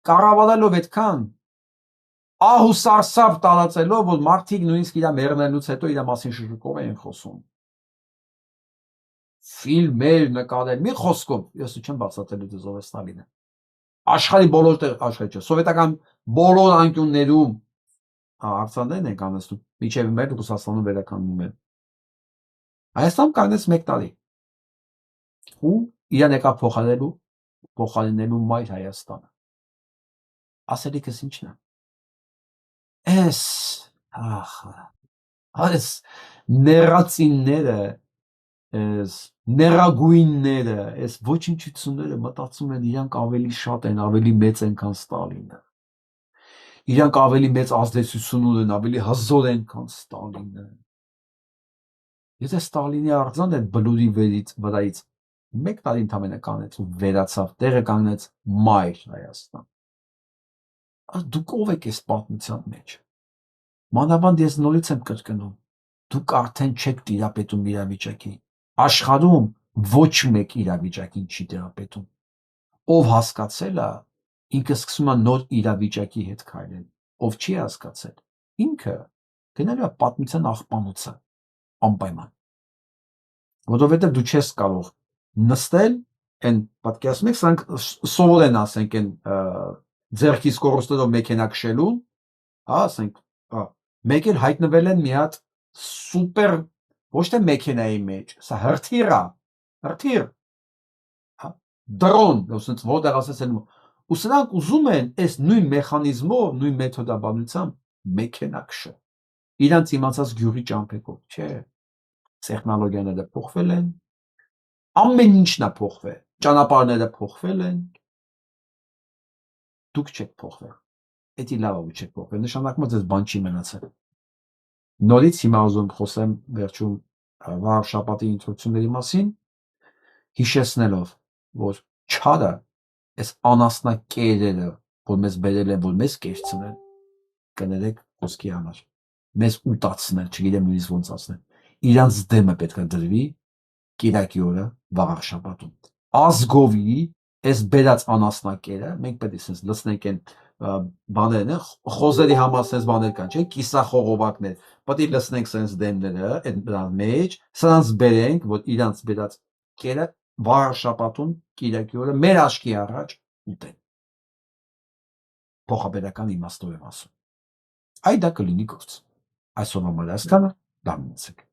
Կառավարելով այդքան ահ ու սարսափ տարածելով, որ մարդիկ նույնիսկ իր մեռնելուց հետո իր մասին շշուկով էին խոսում։ Ֆիլմեր նկարել, մի խոսքով, ես չեմ բացատրելու դե ով է Ստալինը։ Աշխարհի բոլոր տեղ, աշխարհի չէ, սովետական բոլոր անկյուններում արձաններն են կանցնում, միջև մեր Ռուսաստանում վերականգնում են։ Հայաստանում կանգնեց 1 տարի։ Ու իրան եկա փոխարինելու Մայր Հայաստանը։ Ասելիքս ինչն է։ Այս նեղացինները, այս նեղագույնները, այս ոչնչությունները մտածում են իրանք ավելի շատ են, ավելի մեծ են, քան Ստալինը։ իրանք ավելի մեծ ազդեցություն ունեն, ավելի հզոր են, քան Ստալինը։ Եթե Ստալինի արձանը այդ բլուրի վրայից մեկ տարի ընդամենը կանեց ու վերացավ, տեղը կանգնեց մայր Հայաստան։ Դուք ով եք այս պատմության մեջ։ Մանավանդ ես նորից եմ կրկնում, դուք արդեն չեք տիրապետում իրավիճակին։ Աշխարհում ոչ մեկ իրավիճակին չի տիրապետում։ Ով հասկացել է, ինքը սկսում է նոր իրավիճակի հետ քայլել։ Ով չի հասկացել, ինքը գնալու է պատմության աղբանոցը անպայման։ Որովհետև դու չես կարող նստել այն պատկերացնում եք, սրանք սովոր են ասենք այն ձեռքից կորստելով մեքենա քշելուն, ասենք, մեկ էլ հայտնվել են մի հատ սուպեր ոչ թե մեքենայի մեջ, սա հրթիռ է, հրթիռ, դրոն, ոսից որտեղ ասեցել, ու սրանք ուզում են այս նույն մեխանիզմով, նույն մեթոդաբանությամբ մեքենա քշել։ Իրանց իմացած գյուղի ճամփեքով, չէ, տեխնոլոգիաները փոխվել են, ամեն ինչն է փոխվել, ճանապարհները փոխվել են, դուք չեք փոխվել, էդի լավ է չեք փոխվել, նշանակում է ձեզ բան չի մնացել։ Նորից հիմա ուզում խոսեմ վերջում Վարշապատի ինտրուկցիաների մասին, հիշեցնելով, որ չարը այս անասնակերերը, որ մեզ բերել են, որ մեզ կերցնեն, կներեք խոսքի համար, մեզ ուտացնել, չգիտեմ նույնիսկ ոնց ասնել, իրանց դեմը պետք է դրվի կիրակի օրը Վաղարշապատում։ Ազգովի այս բերած անասնակերը, մենք պետք է sense լցնենք այն բաներն, խոզերի համար sense բաներ կան, չէ՞, կիսախողովակներ, պետք է լցնենք sense դեմները այդ մեջ, սրանց բերենք, որ իրանց բերած կերը Վաղարշապատում կիրակի օրը մեր աչքի առաջ ուտեն։ Փոխաբերական իմաստով եմ ասում։ Այդ դա կլինի գործ։ Այսօր համար այսքանը, դա մնացեք։